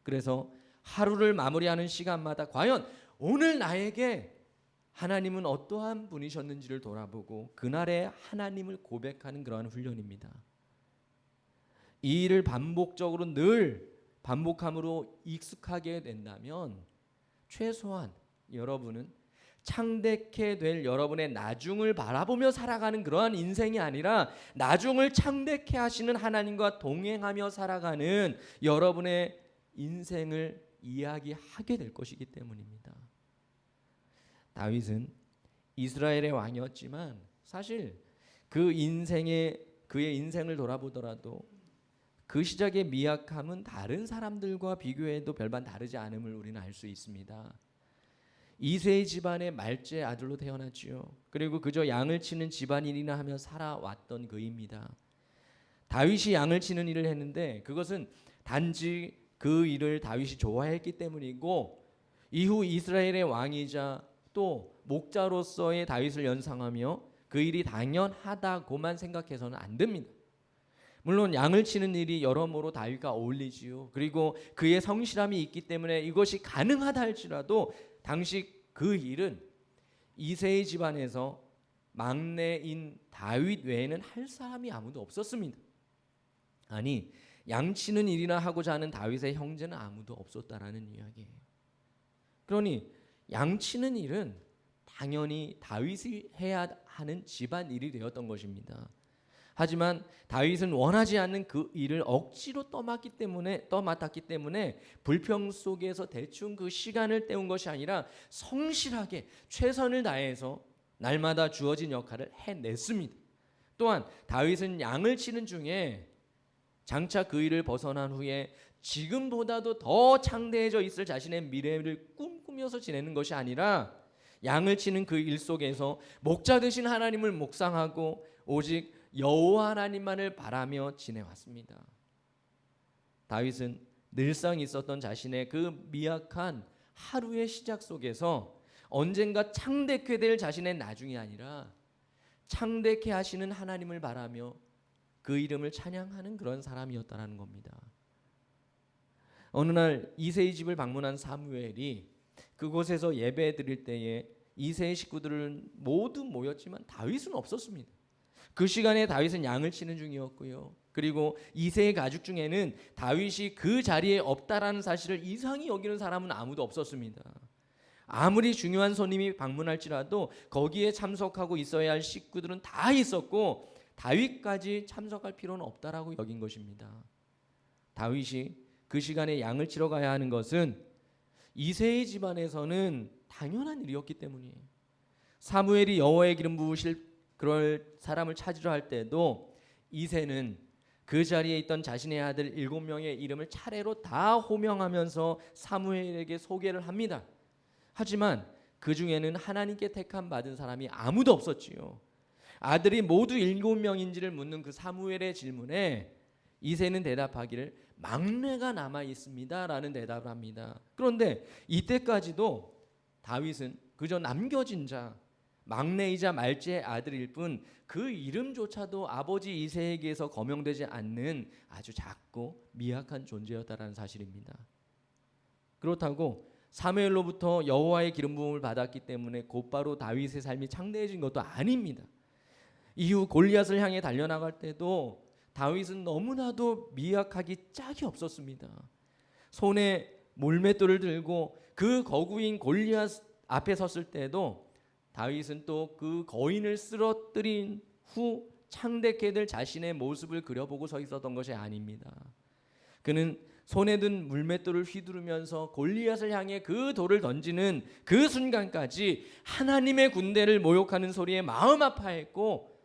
그래서 하루를 마무리하는 시간마다 과연 오늘 나에게 하나님은 어떠한 분이셨는지를 돌아보고 그날의 하나님을 고백하는 그러한 훈련입니다. 이 일을 반복적으로 늘 반복함으로 익숙하게 된다면 최소한 여러분은 창대케 될 여러분의 나중을 바라보며 살아가는 그러한 인생이 아니라 나중을 창대케 하시는 하나님과 동행하며 살아가는 여러분의 인생을 이야기하게 될 것이기 때문입니다. 다윗은 이스라엘의 왕이었지만 사실 그의 인생을 돌아보더라도 그 시작의 미약함은 다른 사람들과 비교해도 별반 다르지 않음을 우리는 알 수 있습니다. 이세의 집안의 말째 아들로 태어났지요. 그리고 그저 양을 치는 집안일이나 하며 살아왔던 그입니다. 다윗이 양을 치는 일을 했는데 그것은 단지 그 일을 다윗이 좋아했기 때문이고 이후 이스라엘의 왕이자 또 목자로서의 다윗을 연상하며 그 일이 당연하다고만 생각해서는 안 됩니다. 물론 양을 치는 일이 여러모로 다윗과 어울리지요. 그리고 그의 성실함이 있기 때문에 이것이 가능하다 할지라도 당시 그 일은 이새의 집안에서 막내인 다윗 외에는 할 사람이 아무도 없었습니다. 아니, 양 치는 일이나 하고자 하는 다윗의 형제는 아무도 없었다라는 이야기예요. 그러니 양 치는 일은 당연히 다윗이 해야 하는 집안 일이 되었던 것입니다. 하지만 다윗은 원하지 않는 그 일을 억지로 떠맡았기 때문에 불평 속에서 대충 그 시간을 때운 것이 아니라 성실하게 최선을 다해서 날마다 주어진 역할을 해냈습니다. 또한 다윗은 양을 치는 중에 장차 그 일을 벗어난 후에 지금보다도 더 창대해져 있을 자신의 미래를 꿈꾸면서 지내는 것이 아니라 양을 치는 그 일 속에서 목자 되신 하나님을 묵상하고 오직 여호와 하나님만을 바라며 지내왔습니다. 다윗은 늘상 있었던 자신의 그 미약한 하루의 시작 속에서 언젠가 창대케 될 자신의 나중이 아니라 창대케 하시는 하나님을 바라며 그 이름을 찬양하는 그런 사람이었다라는 겁니다. 어느 날 이새의 집을 방문한 사무엘이 그곳에서 예배 드릴 때에 이새의 식구들은 모두 모였지만 다윗은 없었습니다. 그 시간에 다윗은 양을 치는 중이었고요. 그리고 이새의 가족 중에는 다윗이 그 자리에 없다라는 사실을 이상히 여기는 사람은 아무도 없었습니다. 아무리 중요한 손님이 방문할지라도 거기에 참석하고 있어야 할 식구들은 다 있었고 다윗까지 참석할 필요는 없다라고 여긴 것입니다. 다윗이 그 시간에 양을 치러 가야 하는 것은 이새의 집안에서는 당연한 일이었기 때문이에요. 사무엘이 여호와의 기름 부으실 그럴 사람을 찾으러 할 때도 이새는 그 자리에 있던 자신의 아들 7명의 이름을 차례로 다 호명하면서 사무엘에게 소개를 합니다. 하지만 그 중에는 하나님께 택함 받은 사람이 아무도 없었지요. 아들이 모두 7명인지를 묻는 그 사무엘의 질문에 이새는 대답하기를 막내가 남아 있습니다라는 대답을 합니다. 그런데 이때까지도 다윗은 그저 남겨진 자, 막내이자 말제의 아들일 뿐 그 이름조차도 아버지 이새에게서 거명되지 않는 아주 작고 미약한 존재였다라는 사실입니다. 그렇다고 사무엘로부터 여호와의 기름 부음을 받았기 때문에 곧바로 다윗의 삶이 창대해진 것도 아닙니다. 이후 골리앗을 향해 달려나갈 때도 다윗은 너무나도 미약하기 짝이 없었습니다. 손에 물맷돌을 들고 그 거구인 골리앗 앞에 섰을 때도 다윗은 또 그 거인을 쓰러뜨린 후 창대케 될 자신의 모습을 그려보고 서 있었던 것이 아닙니다. 그는 손에 든 물맷돌을 휘두르면서 골리앗을 향해 그 돌을 던지는 그 순간까지 하나님의 군대를 모욕하는 소리에 마음 아파했고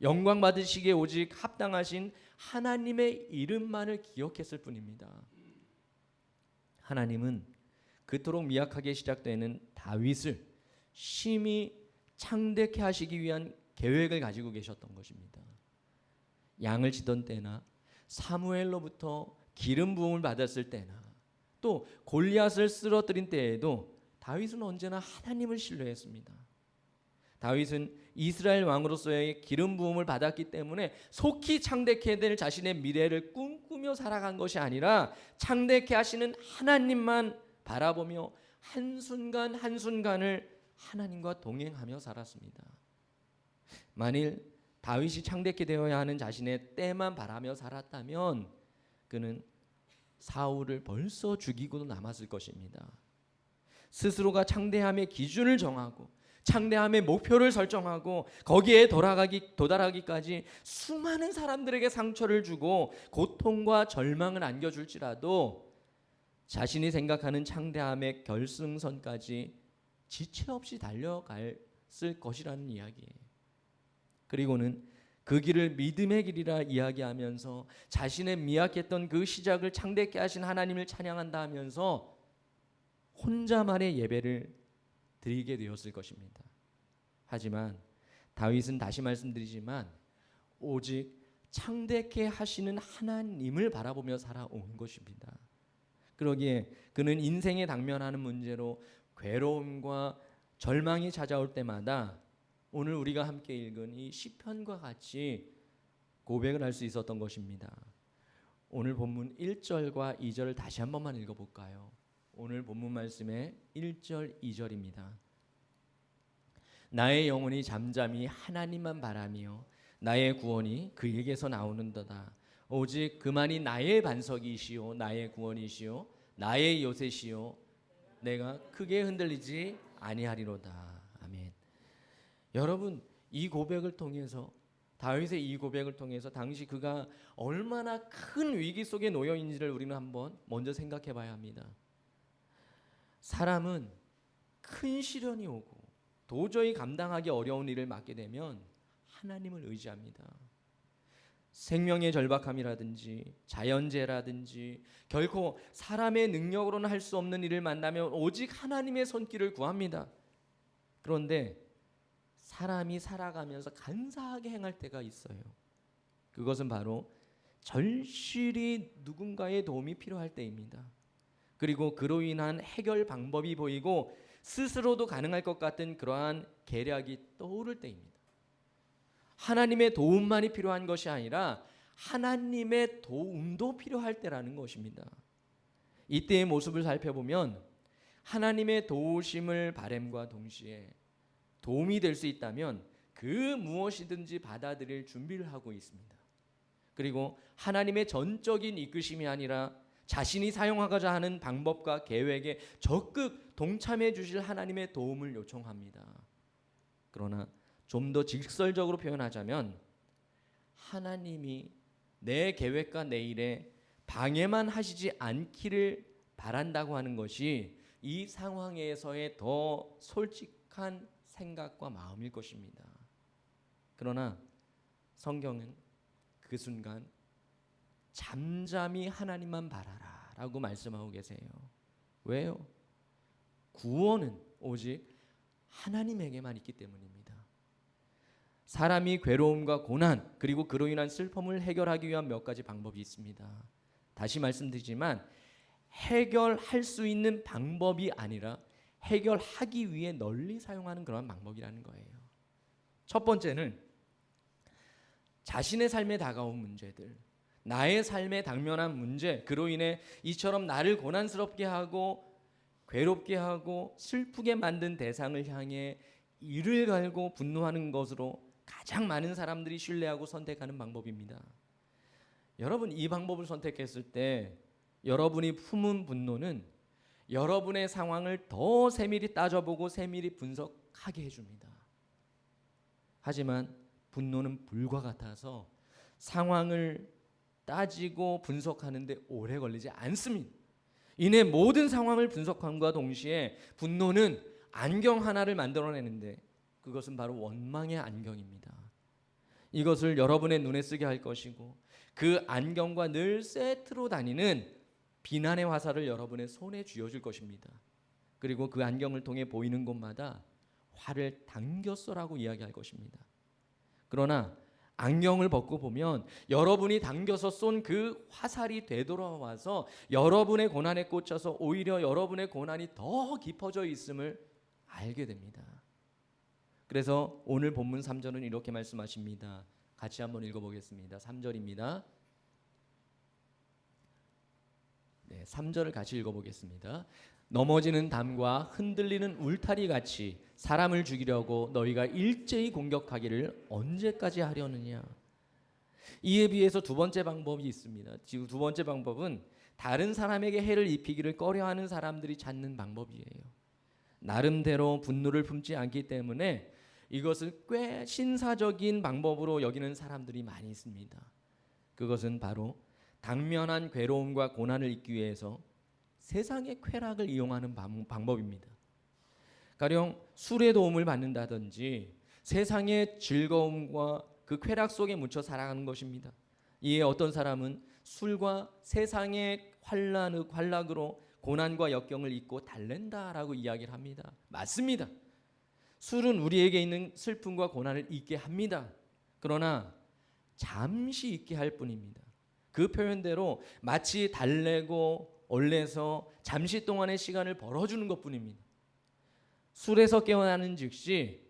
영광 받으시기에 오직 합당하신 하나님의 이름만을 기억했을 뿐입니다. 하나님은 그토록 미약하게 시작되는 다윗을 심히 창대케 하시기 위한 계획을 가지고 계셨던 것입니다. 양을 치던 때나 사무엘로부터 기름 부음을 받았을 때나 또 골리앗을 쓰러뜨린 때에도 다윗은 언제나 하나님을 신뢰했습니다. 다윗은 이스라엘 왕으로서의 기름 부음을 받았기 때문에 속히 창대케 될 자신의 미래를 꿈꾸며 살아간 것이 아니라 창대케 하시는 하나님만 바라보며 한순간 한순간을 하나님과 동행하며 살았습니다. 만일 다윗이 창대케 되어야 하는 자신의 때만 바라며 살았다면 그는 사울을 벌써 죽이고도 남았을 것입니다. 스스로가 창대함의 기준을 정하고 창대함의 목표를 설정하고 거기에 도달하기까지 수많은 사람들에게 상처를 주고 고통과 절망을 안겨줄지라도 자신이 생각하는 창대함의 결승선까지 지체 없이 달려갔을 것이라는 이야기예요. 그리고는 그 길을 믿음의 길이라 이야기하면서 자신의 미약했던 그 시작을 창대케 하신 하나님을 찬양한다 하면서 혼자만의 예배를 드리게 되었을 것입니다. 하지만 다윗은 다시 말씀드리지만 오직 창대케 하시는 하나님을 바라보며 살아온 것입니다. 그러기에 그는 인생에 당면하는 문제로 괴로움과 절망이 찾아올 때마다 오늘 우리가 함께 읽은 이 시편과 같이 고백을 할 수 있었던 것입니다. 오늘 본문 1절과 2절을 다시 한 번만 읽어볼까요? 오늘 본문 말씀의 1절, 2절입니다. 나의 영혼이 잠잠히 하나님만 바라며 나의 구원이 그에게서 나오는도다. 오직 그만이 나의 반석이시요 나의 구원이시요 나의 요새시요 내가 크게 흔들리지 아니하리로다. 아멘. 여러분, 이 고백을 통해서, 다윗의 이 고백을 통해서 당시 그가 얼마나 큰 위기 속에 놓여 있는지를 우리는 한번 먼저 생각해 봐야 합니다. 사람은 큰 시련이 오고 도저히 감당하기 어려운 일을 맡게 되면 하나님을 의지합니다. 생명의 절박함이라든지 자연재해라든지 결코 사람의 능력으로는 할 수 없는 일을 만나면 오직 하나님의 손길을 구합니다. 그런데 사람이 살아가면서 간사하게 행할 때가 있어요. 그것은 바로 절실히 누군가의 도움이 필요할 때입니다. 그리고 그로 인한 해결 방법이 보이고 스스로도 가능할 것 같은 그러한 계략이 떠오를 때입니다. 하나님의 도움만이 필요한 것이 아니라 하나님의 도움도 필요할 때라는 것입니다. 이때의 모습을 살펴보면 하나님의 도우심을 바람과 동시에 도움이 될 수 있다면 그 무엇이든지 받아들일 준비를 하고 있습니다. 그리고 하나님의 전적인 이끄심이 아니라 자신이 사용하고자 하는 방법과 계획에 적극 동참해 주실 하나님의 도움을 요청합니다. 그러나 좀 더 직설적으로 표현하자면 하나님이 내 계획과 내 일에 방해만 하시지 않기를 바란다고 하는 것이 이 상황에서의 더 솔직한 생각과 마음일 것입니다. 그러나 성경은 그 순간 잠잠히 하나님만 바라라 라고 말씀하고 계세요. 왜요? 구원은 오직 하나님에게만 있기 때문입니다. 사람이 괴로움과 고난 그리고 그로 인한 슬픔을 해결하기 위한 몇 가지 방법이 있습니다. 다시 말씀드리지만 해결할 수 있는 방법이 아니라 해결하기 위해 널리 사용하는 그런 방법이라는 거예요. 첫 번째는 자신의 삶에 다가온 문제들, 나의 삶에 당면한 문제, 그로 인해 이처럼 나를 고난스럽게 하고 괴롭게 하고 슬프게 만든 대상을 향해 이를 갈고 분노하는 것으로 가장 많은 사람들이 신뢰하고 선택하는 방법입니다. 여러분, 이 방법을 선택했을 때 여러분이 품은 분노는 여러분의 상황을 더 세밀히 따져보고 세밀히 분석하게 해줍니다. 하지만 분노는 불과 같아서 상황을 따지고 분석하는데 오래 걸리지 않습니다. 이내 모든 상황을 분석함과 동시에 분노는 안경 하나를 만들어내는데 그것은 바로 원망의 안경입니다. 이것을 여러분의 눈에 쓰게 할 것이고 그 안경과 늘 세트로 다니는 비난의 화살을 여러분의 손에 쥐어줄 것입니다. 그리고 그 안경을 통해 보이는 곳마다 화를 당겼어라고 이야기할 것입니다. 그러나 안경을 벗고 보면 여러분이 당겨서 쏜 그 화살이 되돌아와서 여러분의 고난에 꽂혀서 오히려 여러분의 고난이 더 깊어져 있음을 알게 됩니다. 그래서 오늘 본문 3절은 이렇게 말씀하십니다. 같이 한번 읽어보겠습니다. 3절입니다. 네, 3절을 같이 읽어보겠습니다. 넘어지는 담과 흔들리는 울타리 같이 사람을 죽이려고 너희가 일제히 공격하기를 언제까지 하려느냐. 이에 비해서 두 번째 방법이 있습니다. 지금 두 번째 방법은 다른 사람에게 해를 입히기를 꺼려하는 사람들이 찾는 방법이에요. 나름대로 분노를 품지 않기 때문에 이것을 꽤 신사적인 방법으로 여기는 사람들이 많이 있습니다. 그것은 바로 당면한 괴로움과 고난을 잊기 위해서 세상의 쾌락을 이용하는 방법입니다. 가령 술의 도움을 받는다든지 세상의 즐거움과 그 쾌락 속에 묻혀 살아가는 것입니다. 이에 어떤 사람은 술과 세상의 환락으로 고난과 역경을 잊고 달랜다라고 이야기를 합니다. 맞습니다. 술은 우리에게 있는 슬픔과 고난을 잊게 합니다. 그러나 잠시 잊게 할 뿐입니다. 그 표현대로 마치 달래고 얼레서 잠시 동안의 시간을 벌어주는 것뿐입니다. 술에서 깨어나는 즉시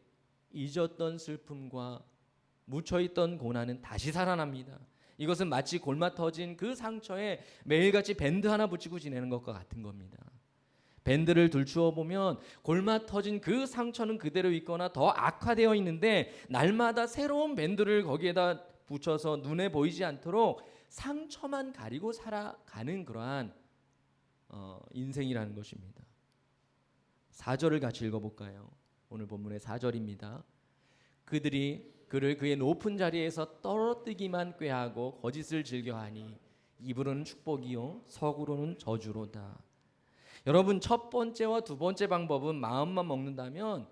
잊었던 슬픔과 묻혀있던 고난은 다시 살아납니다. 이것은 마치 골마 터진 그 상처에 매일같이 밴드 하나 붙이고 지내는 것과 같은 겁니다. 밴드를 들추어 보면 골마 터진 그 상처는 그대로 있거나 더 악화되어 있는데 날마다 새로운 밴드를 거기에다 붙여서 눈에 보이지 않도록 상처만 가리고 살아가는 그러한 인생이라는 것입니다. 4절을 같이 읽어볼까요? 오늘 본문의 4절입니다. 그들이 그를 그의 높은 자리에서 떨어뜨기만 꾀하고 거짓을 즐겨하니 입으로는 축복이요 속으로는 저주로다. 여러분, 첫 번째와 두 번째 방법은 마음만 먹는다면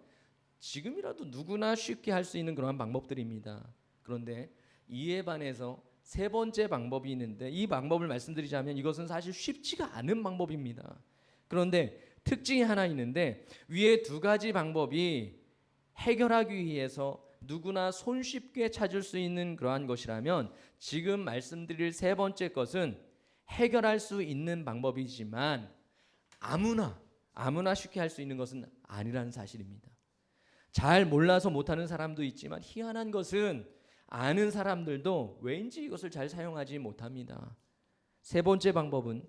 지금이라도 누구나 쉽게 할 수 있는 그러한 방법들입니다. 그런데 이에 반해서 세 번째 방법이 있는데 이 방법을 말씀드리자면 이것은 사실 쉽지가 않은 방법입니다. 그런데 특징이 하나 있는데 위에 두 가지 방법이 해결하기 위해서 누구나 손쉽게 찾을 수 있는 그러한 것이라면 지금 말씀드릴 세 번째 것은 해결할 수 있는 방법이지만 아무나 쉽게 할 수 있는 것은 아니라는 사실입니다. 잘 몰라서 못하는 사람도 있지만 희한한 것은 아는 사람들도 왠지 이것을 잘 사용하지 못합니다. 세 번째 방법은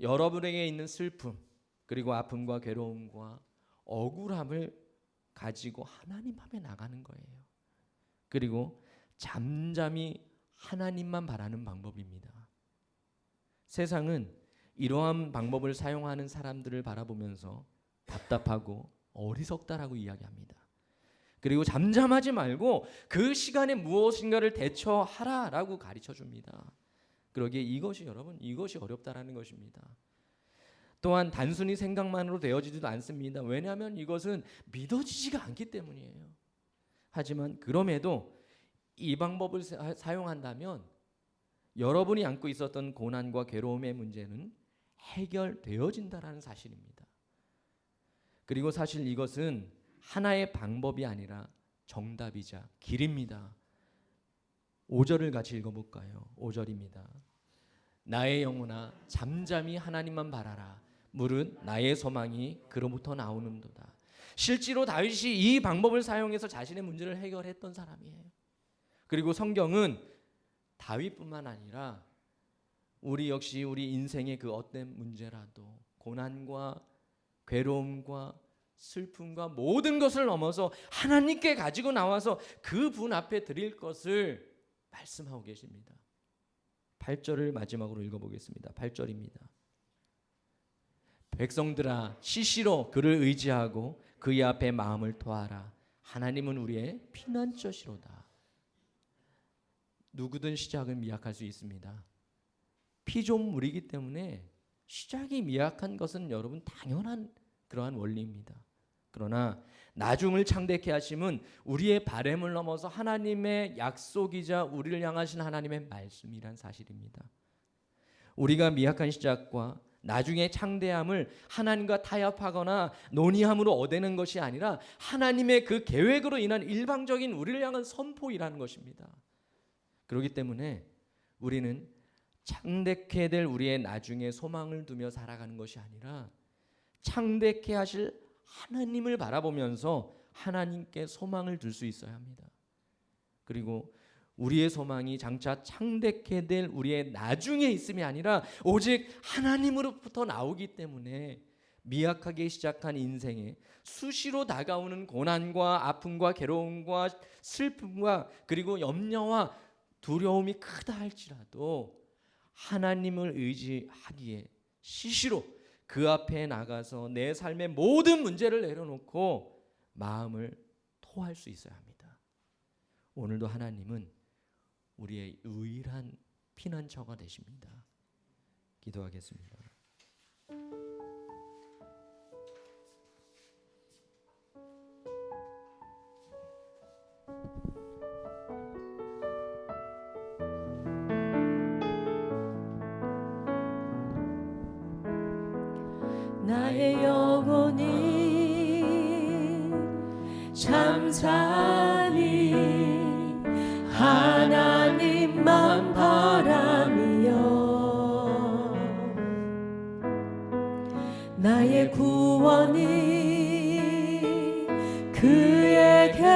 여러분에게 있는 슬픔 그리고 아픔과 괴로움과 억울함을 가지고 하나님 앞에 나가는 거예요. 그리고 잠잠히 하나님만 바라는 방법입니다. 세상은 이러한 방법을 사용하는 사람들을 바라보면서 답답하고 어리석다라고 이야기합니다. 그리고 잠잠하지 말고 그 시간에 무엇인가를 대처하라라고 가르쳐 줍니다. 그러기에 이것이 어렵다라는 것입니다. 또한 단순히 생각만으로 되어지지도 않습니다. 왜냐하면 이것은 믿어지지가 않기 때문이에요. 하지만 그럼에도 이 방법을 사용한다면 여러분이 안고 있었던 고난과 괴로움의 문제는 해결되어진다라는 사실입니다. 그리고 사실 이것은 하나의 방법이 아니라 정답이자 길입니다. 5절을 같이 읽어볼까요? 5절입니다. 나의 영혼아 잠잠히 하나님만 바라라. 무릇 나의 소망이 그로부터 나오는도다. 실제로 다윗이 이 방법을 사용해서 자신의 문제를 해결했던 사람이에요. 그리고 성경은 다윗뿐만 아니라 우리 역시 우리 인생의 그 어떤 문제라도 고난과 괴로움과 슬픔과 모든 것을 넘어서 하나님께 가지고 나와서 그 분 앞에 드릴 것을 말씀하고 계십니다. 8절을 마지막으로 읽어보겠습니다. 8절입니다. 백성들아 시시로 그를 의지하고 그의 앞에 마음을 토하라. 하나님은 우리의 피난처시로다. 누구든 시작은 미약할 수 있습니다. 피조물이기 때문에 시작이 미약한 것은 여러분 당연한 그러한 원리입니다. 그러나 나중을 창대케 하심은 우리의 바램을 넘어서 하나님의 약속이자 우리를 향하신 하나님의 말씀이란 사실입니다. 우리가 미약한 시작과 나중에 창대함을 하나님과 타협하거나 논의함으로 얻는 것이 아니라 하나님의 그 계획으로 인한 일방적인 우리를 향한 선포이라는 것입니다. 그렇기 때문에 우리는 창대케 될 우리의 나중에 소망을 두며 살아가는 것이 아니라 창대케 하실 하나님을 바라보면서 하나님께 소망을 둘 수 있어야 합니다. 그리고 우리의 소망이 장차 창대케 될 우리의 나중에 있음이 아니라 오직 하나님으로부터 나오기 때문에 미약하게 시작한 인생에 수시로 다가오는 고난과 아픔과 괴로움과 슬픔과 그리고 염려와 두려움이 크다 할지라도 하나님을 의지하기에 시시로 그 앞에 나가서 내 삶의 모든 문제를 내려놓고 마음을 토할 수 있어야 합니다. 오늘도 하나님은 우리의 유일한 피난처가 되십니다. 기도하겠습니다. 나의 영혼이 잠잠히 하나님만 바라며 나의 구원이 그에게서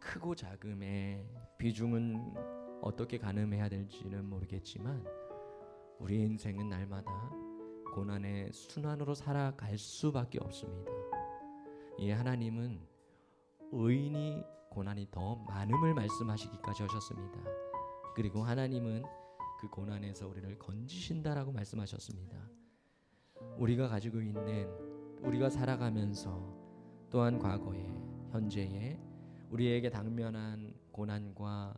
크고 작음의 비중은 어떻게 가늠해야 될지는 모르겠지만 우리의 인생은 날마다 고난의 순환으로 살아갈 수밖에 없습니다. 이 하나님은 의인이 고난이 더 많음을 말씀하시기까지 하셨습니다. 그리고 하나님은 그 고난에서 우리를 건지신다라고 말씀하셨습니다. 우리가 가지고 있는, 우리가 살아가면서 또한 과거에, 현재에 우리에게 당면한 고난과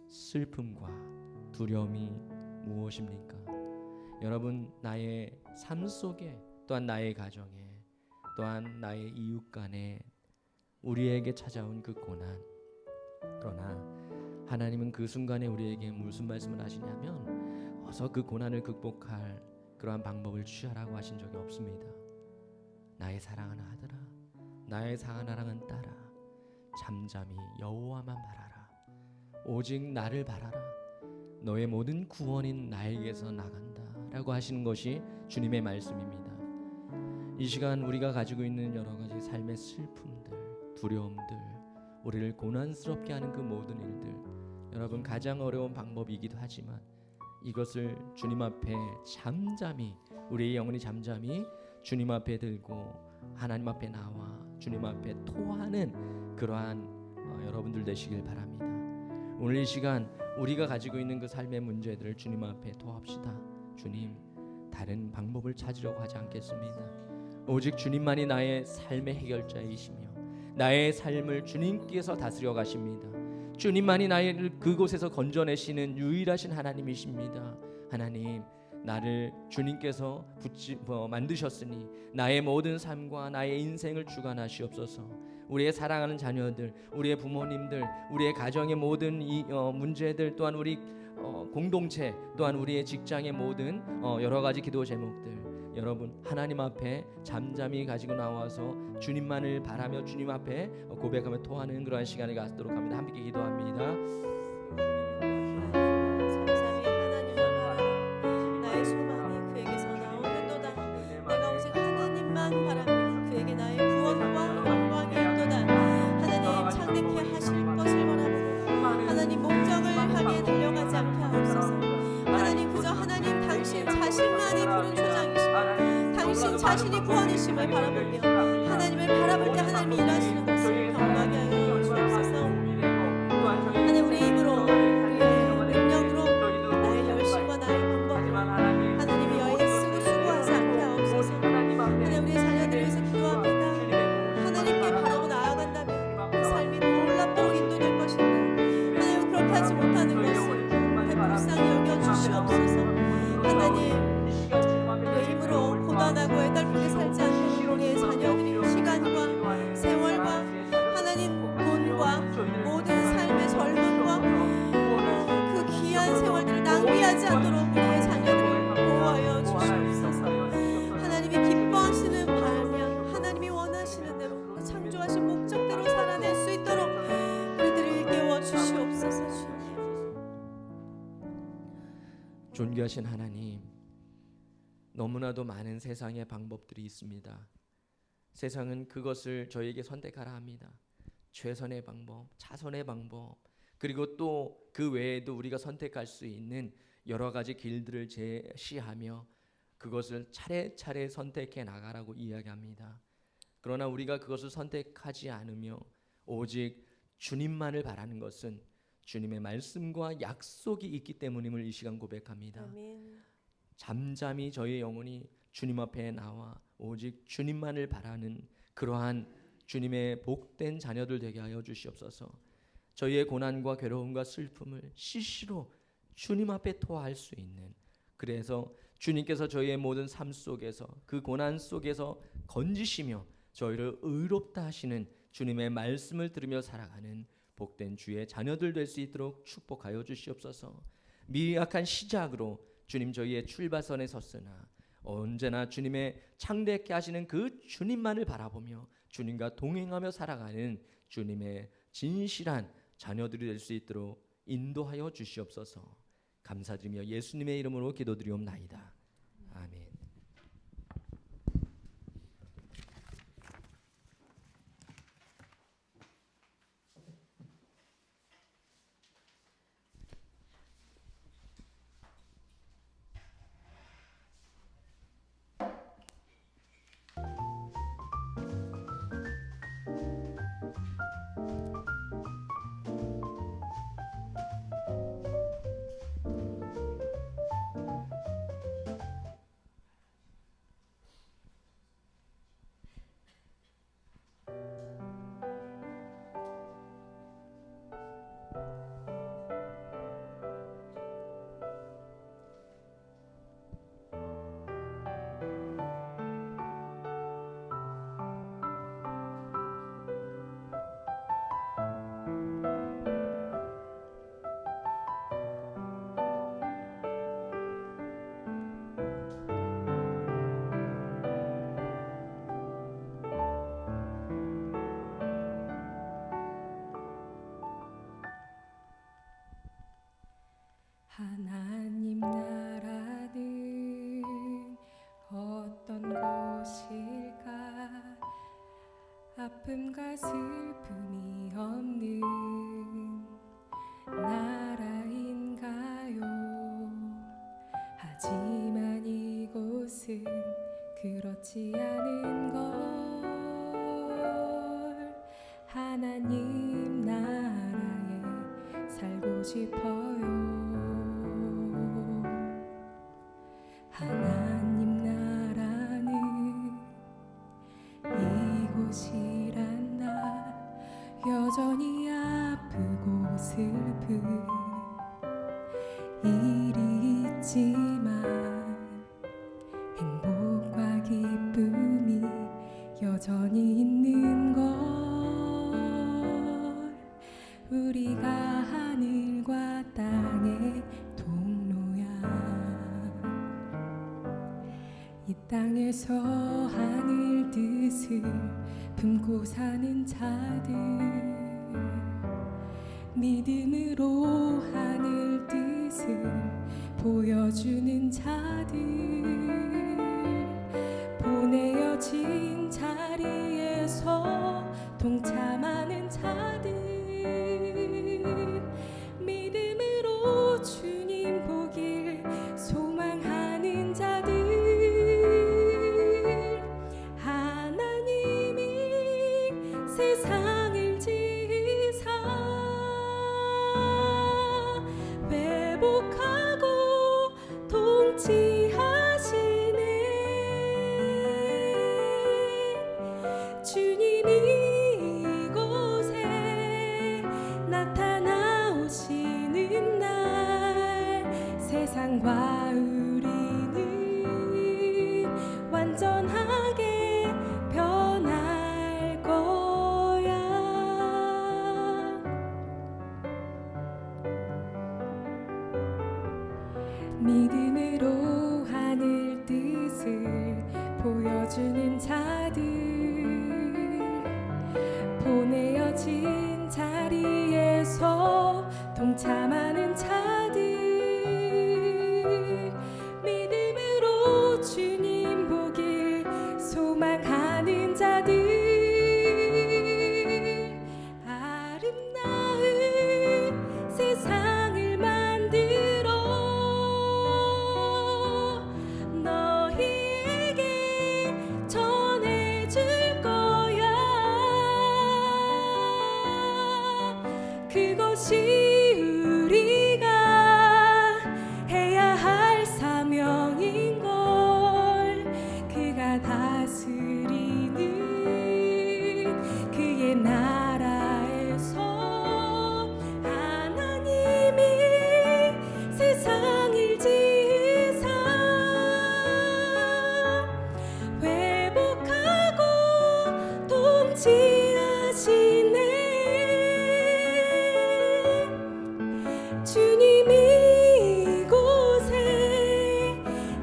슬픔과 두려움이 무엇입니까? 여러분, 나의 삶 속에, 또한 나의 가정에, 또한 나의 이웃 간에 우리에게 찾아온 그 고난, 그러나 하나님은 그 순간에 우리에게 무슨 말씀을 하시냐면 어서 그 고난을 극복할 그러한 방법을 취하라고 하신 적이 없습니다. 나의 사랑하는 아들아, 나의 사랑하는 딸아, 잠잠히 여호와만 바라라. 오직 나를 바라라. 너의 모든 구원인 나에게서 나간다 라고 하시는 것이 주님의 말씀입니다. 이 시간 우리가 가지고 있는 여러 가지 삶의 슬픔들, 두려움들, 우리를 고난스럽게 하는 그 모든 일들, 여러분 가장 어려운 방법이기도 하지만 이것을 주님 앞에 잠잠히, 우리의 영혼이 잠잠히 주님 앞에 들고 하나님 앞에 나와 주님 앞에 토하는 그러한 여러분들 되시길 바랍니다. 오늘 이 시간 우리가 가지고 있는 그 삶의 문제들을 주님 앞에 토합시다. 주님, 다른 방법을 찾으려고 하지 않겠습니다. 오직 주님만이 나의 삶의 해결자이시며 나의 삶을 주님께서 다스려 가십니다. 주님만이 나를 그곳에서 건져내시는 유일하신 하나님이십니다. 하나님, 나를 주님께서 만드셨으니 나의 모든 삶과 나의 인생을 주관하시옵소서. 우리의 사랑하는 자녀들, 우리의 부모님들, 우리의 가정의 모든 문제들, 또한 우리 공동체, 또한 우리의 직장의 모든 여러 가지 기도 제목들, 여러분 하나님 앞에 잠잠히 가지고 나와서 주님만을 바라며 주님 앞에 고백하며 토하는 그러한 시간을 갖도록 합니다. 함께 기도합니다. 잠잠히 하나님을 바라라. 나의 소망이 그에게서 나오는도다. 내가 오직 하나님만 바라며 그에게 나의 구원과 영광이 있도다. 하나님 창대케 하실 것을 원하고 하나님 목적을 향해 달려가지 않게 하옵소서. 하나님 그저 하나님 당신 자신만이 푸른 초장이시며 당신 자신이 구원이심을 바라보며 하나님을 바라볼 때 하나님이 일하시는 것을 경험하게 하여 주옵소서. 하나님 우리 입으로 우리의 능력으로 나의 열심과 나의 방법으로 하나님이 여인을 쓰고 수고하지 않게 하옵소서. 하나님 우리의 자녀들을 위해서 기도합니다. 하나님께 바라고 나아간다면 그 삶이 놀랍도록 인도될 것인데 하나님 그렇게 하지 못하는 것을 불쌍히 여겨주시옵소서. 하나님 우리의 힘으로 고단하고 애달프게 살지 않는 우리의 자녀들이 시간과 세월과 하나님 돈과 모든 삶의 젊음과 그 귀한 세월들을 낭비하지 않도록 우리의 자녀들을 보호하여 주시옵소서. 하나님이 기뻐하시는 방향, 하나님이 원하시는 대로 그 창조하신 목적대로 살아낼 수 있도록 우리들을 일깨워 주시옵소서. 주님. 존귀하신 하나님, 너무나도 많은 세상의 방법들이 있습니다. 세상은 그것을 저에게 선택하라 합니다. 최선의 방법, 차선의 방법, 그리고 또 그 외에도 우리가 선택할 수 있는 여러 가지 길들을 제시하며 그것을 차례차례 선택해 나가라고 이야기합니다. 그러나 우리가 그것을 선택하지 않으며 오직 주님만을 바라는 것은 주님의 말씀과 약속이 있기 때문임을 이 시간 고백합니다. 아멘. 잠잠히 저희 영혼이 주님 앞에 나와 오직 주님만을 바라는 그러한 주님의 복된 자녀들 되게 하여 주시옵소서. 저희의 고난과 괴로움과 슬픔을 시시로 주님 앞에 토할 수 있는, 그래서 주님께서 저희의 모든 삶 속에서 그 고난 속에서 건지시며 저희를 의롭다 하시는 주님의 말씀을 들으며 살아가는 복된 주의 자녀들 될 수 있도록 축복하여 주시옵소서. 미약한 시작으로 주님 저희의 출발선에 섰으나 언제나 주님의 창대케 하시는 그 주님만을 바라보며 주님과 동행하며 살아가는 주님의 진실한 자녀들이 될 수 있도록 인도하여 주시옵소서. 감사드리며 예수님의 이름으로 기도드리옵나이다. 아멘. 그렇지 않은 걸 하나님 나라에 살고 싶어요. 하나님 나라는 이곳이란 나 여전히 아프고 슬픈 일이 있지만 행복과 기쁨이 여전히 있는 걸 우리가 하늘과 땅의 동로야. 이 땅에서 하늘 뜻을 품고 사는 자들 믿음으로 하늘 뜻을 보여주는 자들 보내어진 자리에서 동참하는 자들 믿음으로 주님 보길 소망하는 자들 하나님이 세상을 지으사 회복하고 통치하시네. 주님이 이곳에 나타나오시는 날 세상과 우리는 완전하게 변할 거야. 믿음으로 하늘 뜻을 보여주는 자들 보내어진 자리에서 동참하는 자들 믿음으로 주님 보길 소망하는 자들 아름다운 세상을 만들어 너희에게 전해줄 거야. 그것이 우리가 해야 할 사명인 걸 그가 다스리는 그의 나라에서 하나님이 세상을 지으사 회복하고 통치하시네. 주님이 이곳에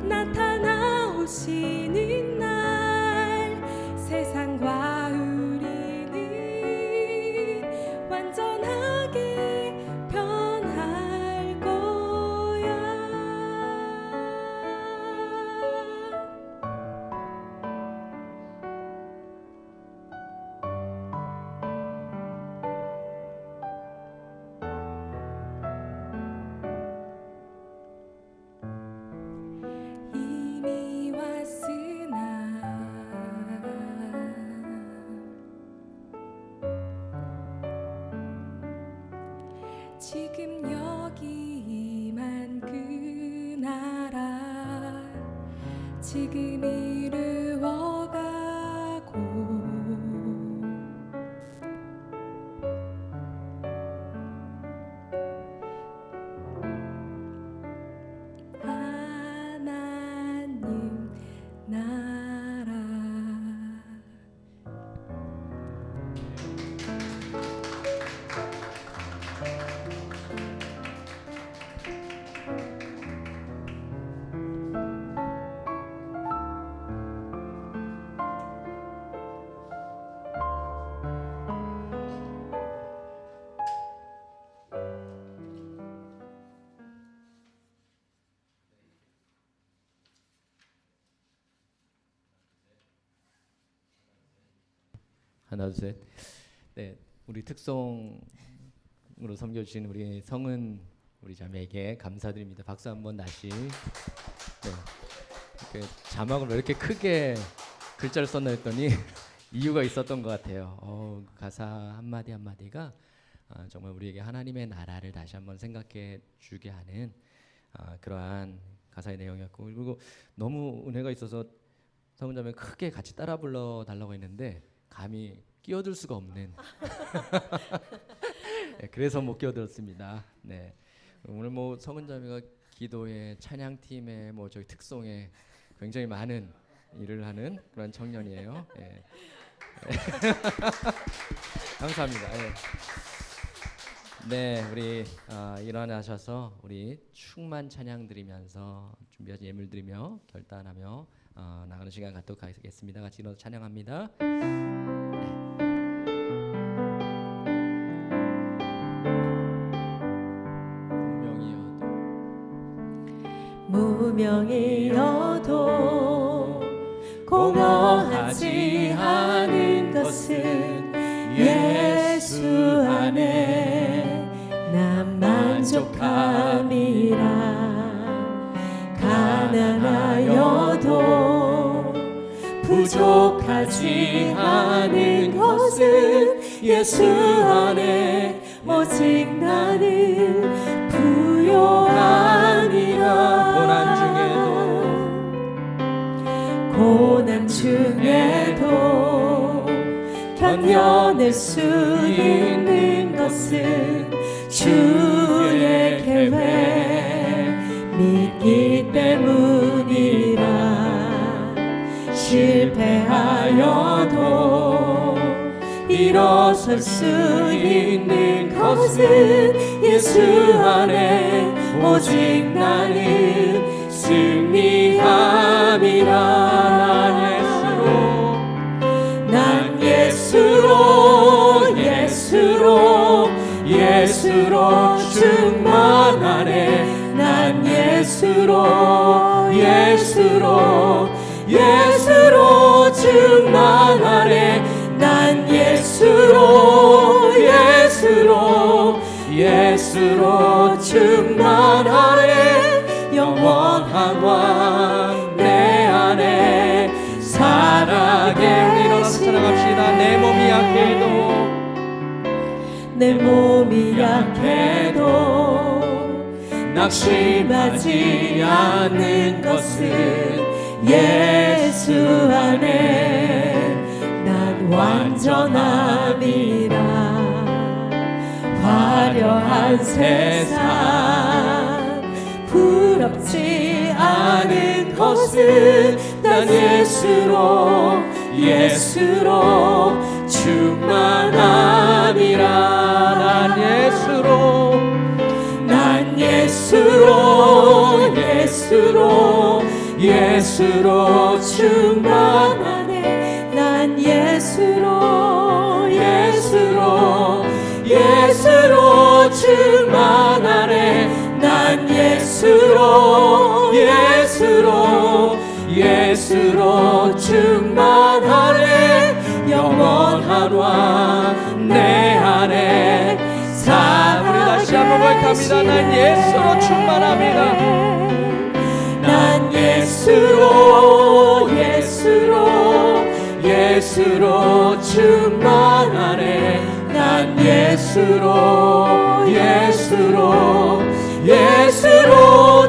나타나오시는 날 세상과 우리는 완전하게 변할 거야. 이미 왔으나 지금 여기 임한 그 나라 지금 이루어가고 하나님 나라 하나 둘 셋. 네, 우리 특송으로 섬겨주신 우리 성은 우리 자매에게 감사드립니다. 박수 한번 다시. 네. 자막을 왜 이렇게 크게 글자를 썼나 했더니 이유가 있었던 것 같아요. 가사 한마디 한마디가 정말 우리에게 하나님의 나라를 다시 한번 생각해 주게 하는 그러한 가사의 내용이었고, 그리고 너무 은혜가 있어서 사문자매 크게 같이 따라 불러 달라고 했는데 감히 끼어들 수가 없는 네, 그래서 못 끼어들었습니다. 네. 오늘 뭐 성은자매가 기도에 찬양팀에 뭐 저희 특송에 굉장히 많은 일을 하는 그런 청년이에요. 네. 감사합니다. 네. 네, 우리 일어나셔서 우리 충만 찬양 드리면서 준비하신 예물 드리며 결단하며 나가는 시간 갖도록 하겠습니다. 같이 일어나서 찬양합니다. 무명이어도 공허하지 않은 것은 예수 안에 난 만족함이라. 가난하여도 부족하지 않은 것은 예수 안에 오직 나는 부요함이라. 고난 중에도 견뎌낼 수 있는 것은 주의 계획 믿기 때문이라. 실패하여도 일어설 수 있는 것은 예수 안에 오직 나는 승리함이라. 예수로 충만하네. 난 예수로 충만하네. 난 예수로 충만하네. 영원한 왕 내 안에 살아계. 일어나서 찬양합시다. 내 몸이 약해도 낙심하지 않는 것은 예수 안에 난 완전함이라. 화려한 세상 부럽지 않은 것은 난 예수로 충만함이라. 난 예수로 충만하네. 난 예수로 충만하네. 난 예수로 충만하네. 영원한 왕 내 안에 우리 다시 한번 고백합니다. 난 예수로 충만합니다. 난 예수로 충만하네. 난 예수로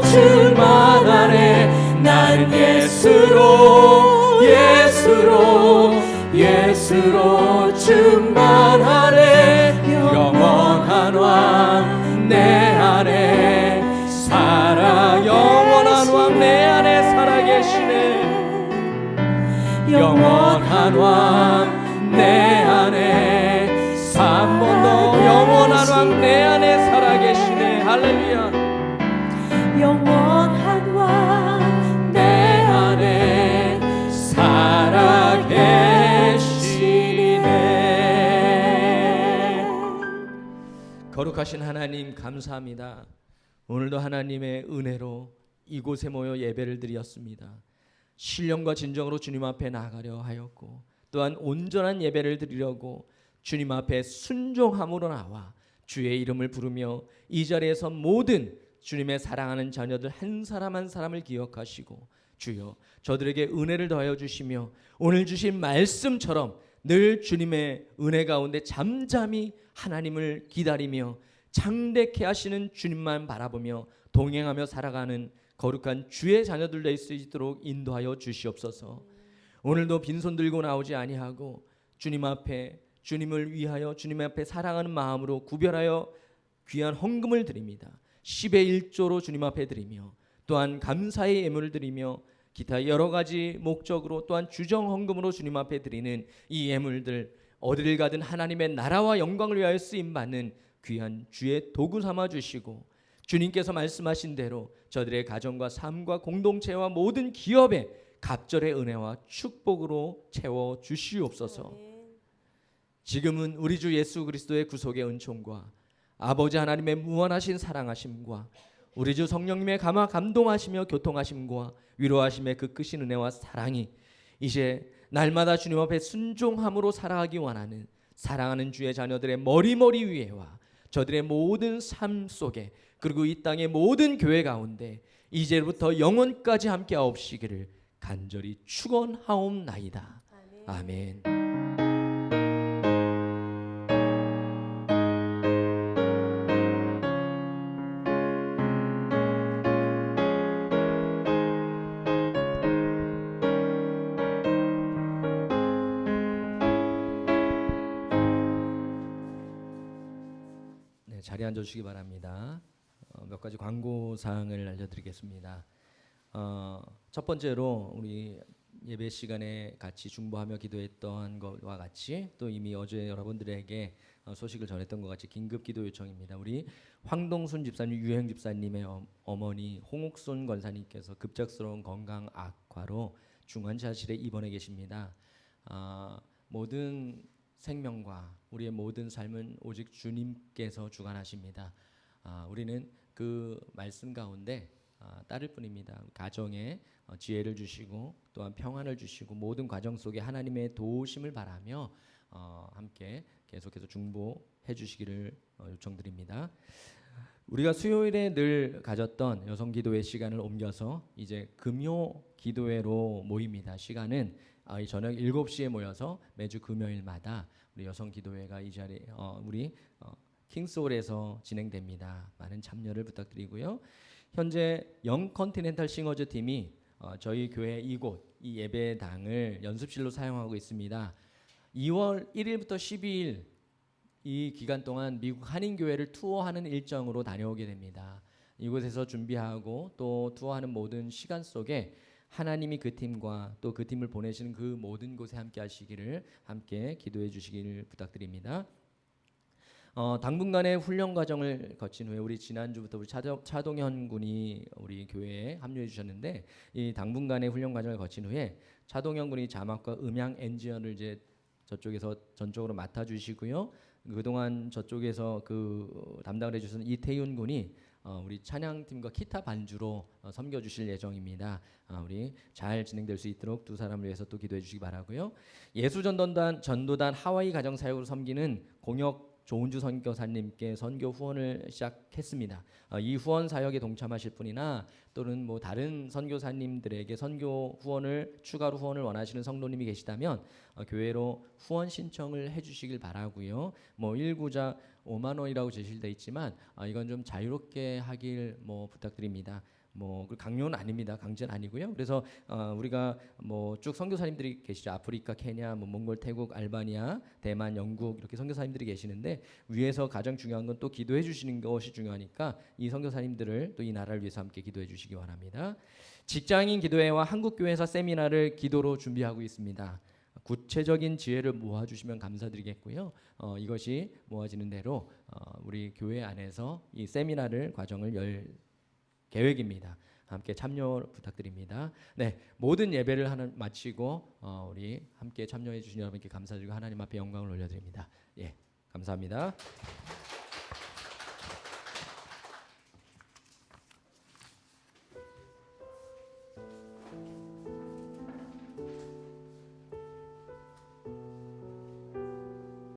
충만하네. 난 예수로 충만하네. 영원한 왕 내 안에 영원한 왕 내 안에 살아계시네. 영원한 왕 내 안에 3번 더 영원한 왕 내 안에 살아계시네. 할렐루야. 영원한 왕 내 안에 살아계시네. 거룩하신 하나님 감사합니다. 오늘도 하나님의 은혜로 이곳에 모여 예배를 드렸습니다. 신령과 진정으로 주님 앞에 나아가려 하였고, 또한 온전한 예배를 드리려고 주님 앞에 순종함으로 나와 주의 이름을 부르며 이 자리에서 모든 주님의 사랑하는 자녀들 한 사람 한 사람을 기억하시고 주여 저들에게 은혜를 더하여 주시며 오늘 주신 말씀처럼 늘 주님의 은혜 가운데 잠잠히 하나님을 기다리며 창대케 하시는 주님만 바라보며 동행하며 살아가는 거룩한 주의 자녀들 될 수 있도록 인도하여 주시옵소서. 오늘도 빈손 들고 나오지 아니하고 주님 앞에 주님을 위하여 주님 앞에 사랑하는 마음으로 구별하여 귀한 헌금을 드립니다. 10의 1조로 주님 앞에 드리며 또한 감사의 예물을 드리며 기타 여러 가지 목적으로 또한 주정 헌금으로 주님 앞에 드리는 이 예물들 어디를 가든 하나님의 나라와 영광을 위하여 쓰임 받는 귀한 주의 도구 삼아 주시고 주님께서 말씀하신 대로 저들의 가정과 삶과 공동체와 모든 기업에 갑절의 은혜와 축복으로 채워 주시옵소서. 지금은 우리 주 예수 그리스도의 구속의 은총과 아버지 하나님의 무한하신 사랑하심과 우리 주 성령님의 감동하시며 교통하심과 위로하심의 그 크신 은혜와 사랑이 이제 날마다 주님 앞에 순종함으로 살아가기 원하는 사랑하는 주의 자녀들의 머리머리 위에와 저들의 모든 삶 속에 그리고 이 땅의 모든 교회 가운데 이제부터 영원까지 함께하옵시기를 간절히 축원하옵나이다. 아멘. 네, 자리에 앉아주시기 바랍니다. 몇 가지 광고 사항을 알려드리겠습니다. 첫 번째로 우리 예배 시간에 같이 중보하며 기도했던 것과 같이 또 이미 어제 여러분들에게 소식을 전했던 것 같이 긴급 기도 요청입니다. 우리 황동순 집사님, 유행 집사님의 어머니 홍옥순 권사님께서 급작스러운 건강 악화로 중환자실에 입원해 계십니다. 모든 생명과 우리의 모든 삶은 오직 주님께서 주관하십니다. 우리는 그 말씀 가운데 따를 뿐입니다. 가정에 지혜를 주시고 또한 평안을 주시고 모든 과정 속에 하나님의 도우심을 바라며 함께 계속해서 중보해 주시기를 요청드립니다. 우리가 수요일에 늘 가졌던 여성 기도회 시간을 옮겨서 이제 금요 기도회로 모입니다. 시간은 저녁 7시에 모여서 매주 금요일마다 우리 여성 기도회가 이 자리에 우리 킹스홀에서 진행됩니다. 많은 참여를 부탁드리고요. 현재 영 컨티넨탈 싱어즈 팀이 저희 교회 이곳 이 예배당을 연습실로 사용하고 있습니다. 2월 1일부터 12일 이 기간 동안 미국 한인교회를 투어하는 일정으로 다녀오게 됩니다. 이곳에서 준비하고 또 투어하는 모든 시간 속에 하나님이 그 팀과 또 그 팀을 보내시는 그 모든 곳에 함께 하시기를 함께 기도해 주시기를 부탁드립니다. 당분간의 훈련 과정을 거친 후에 우리 지난주부터 우리 차동현 군이 우리 교회에 합류해 주셨는데 이 당분간의 훈련 과정을 거친 후에 차동현 군이 자막과 음향 엔지니어를 이제 저쪽에서 전적으로 맡아 주시고요. 그동안 저쪽에서 그 담당을 해 주신 이태윤 군이 우리 찬양팀과 기타 반주로 섬겨 주실 예정입니다. 우리 잘 진행될 수 있도록 두 사람을 위해서 또 기도해 주시기 바라고요. 예수전도단 하와이 가정사역으로 섬기는 공역 조은주 선교사님께 선교 후원을 시작했습니다. 이 후원 사역에 동참하실 분이나 또는 뭐 다른 선교사님들에게 선교 후원을 추가로 후원을 원하시는 성도님이 계시다면 교회로 후원 신청을 해주시길 바라고요. 뭐 일구자 5만 원이라고 제시돼 있지만 이건 좀 자유롭게 하길 부탁드립니다. 강요는 아닙니다. 강제는 아니고요. 그래서 우리가 쭉 선교사님들이 계시죠. 아프리카, 케냐, 몽골, 태국, 알바니아, 대만, 영국 이렇게 선교사님들이 계시는데 위에서 가장 중요한 건 또 기도해 주시는 것이 중요하니까 이 선교사님들을 또 이 나라를 위해서 함께 기도해 주시기 바랍니다. 직장인 기도회와 한국교회사 세미나를 기도로 준비하고 있습니다. 구체적인 지혜를 모아주시면 감사드리겠고요. 이것이 모아지는 대로 우리 교회 안에서 이 세미나를 과정을 열 계획입니다. 함께 참여 부탁드립니다. 네, 모든 예배를 마치고 우리 함께 참여해 주신 여러분께 감사드리고 하나님 앞에 영광을 올려드립니다. 예, 감사합니다.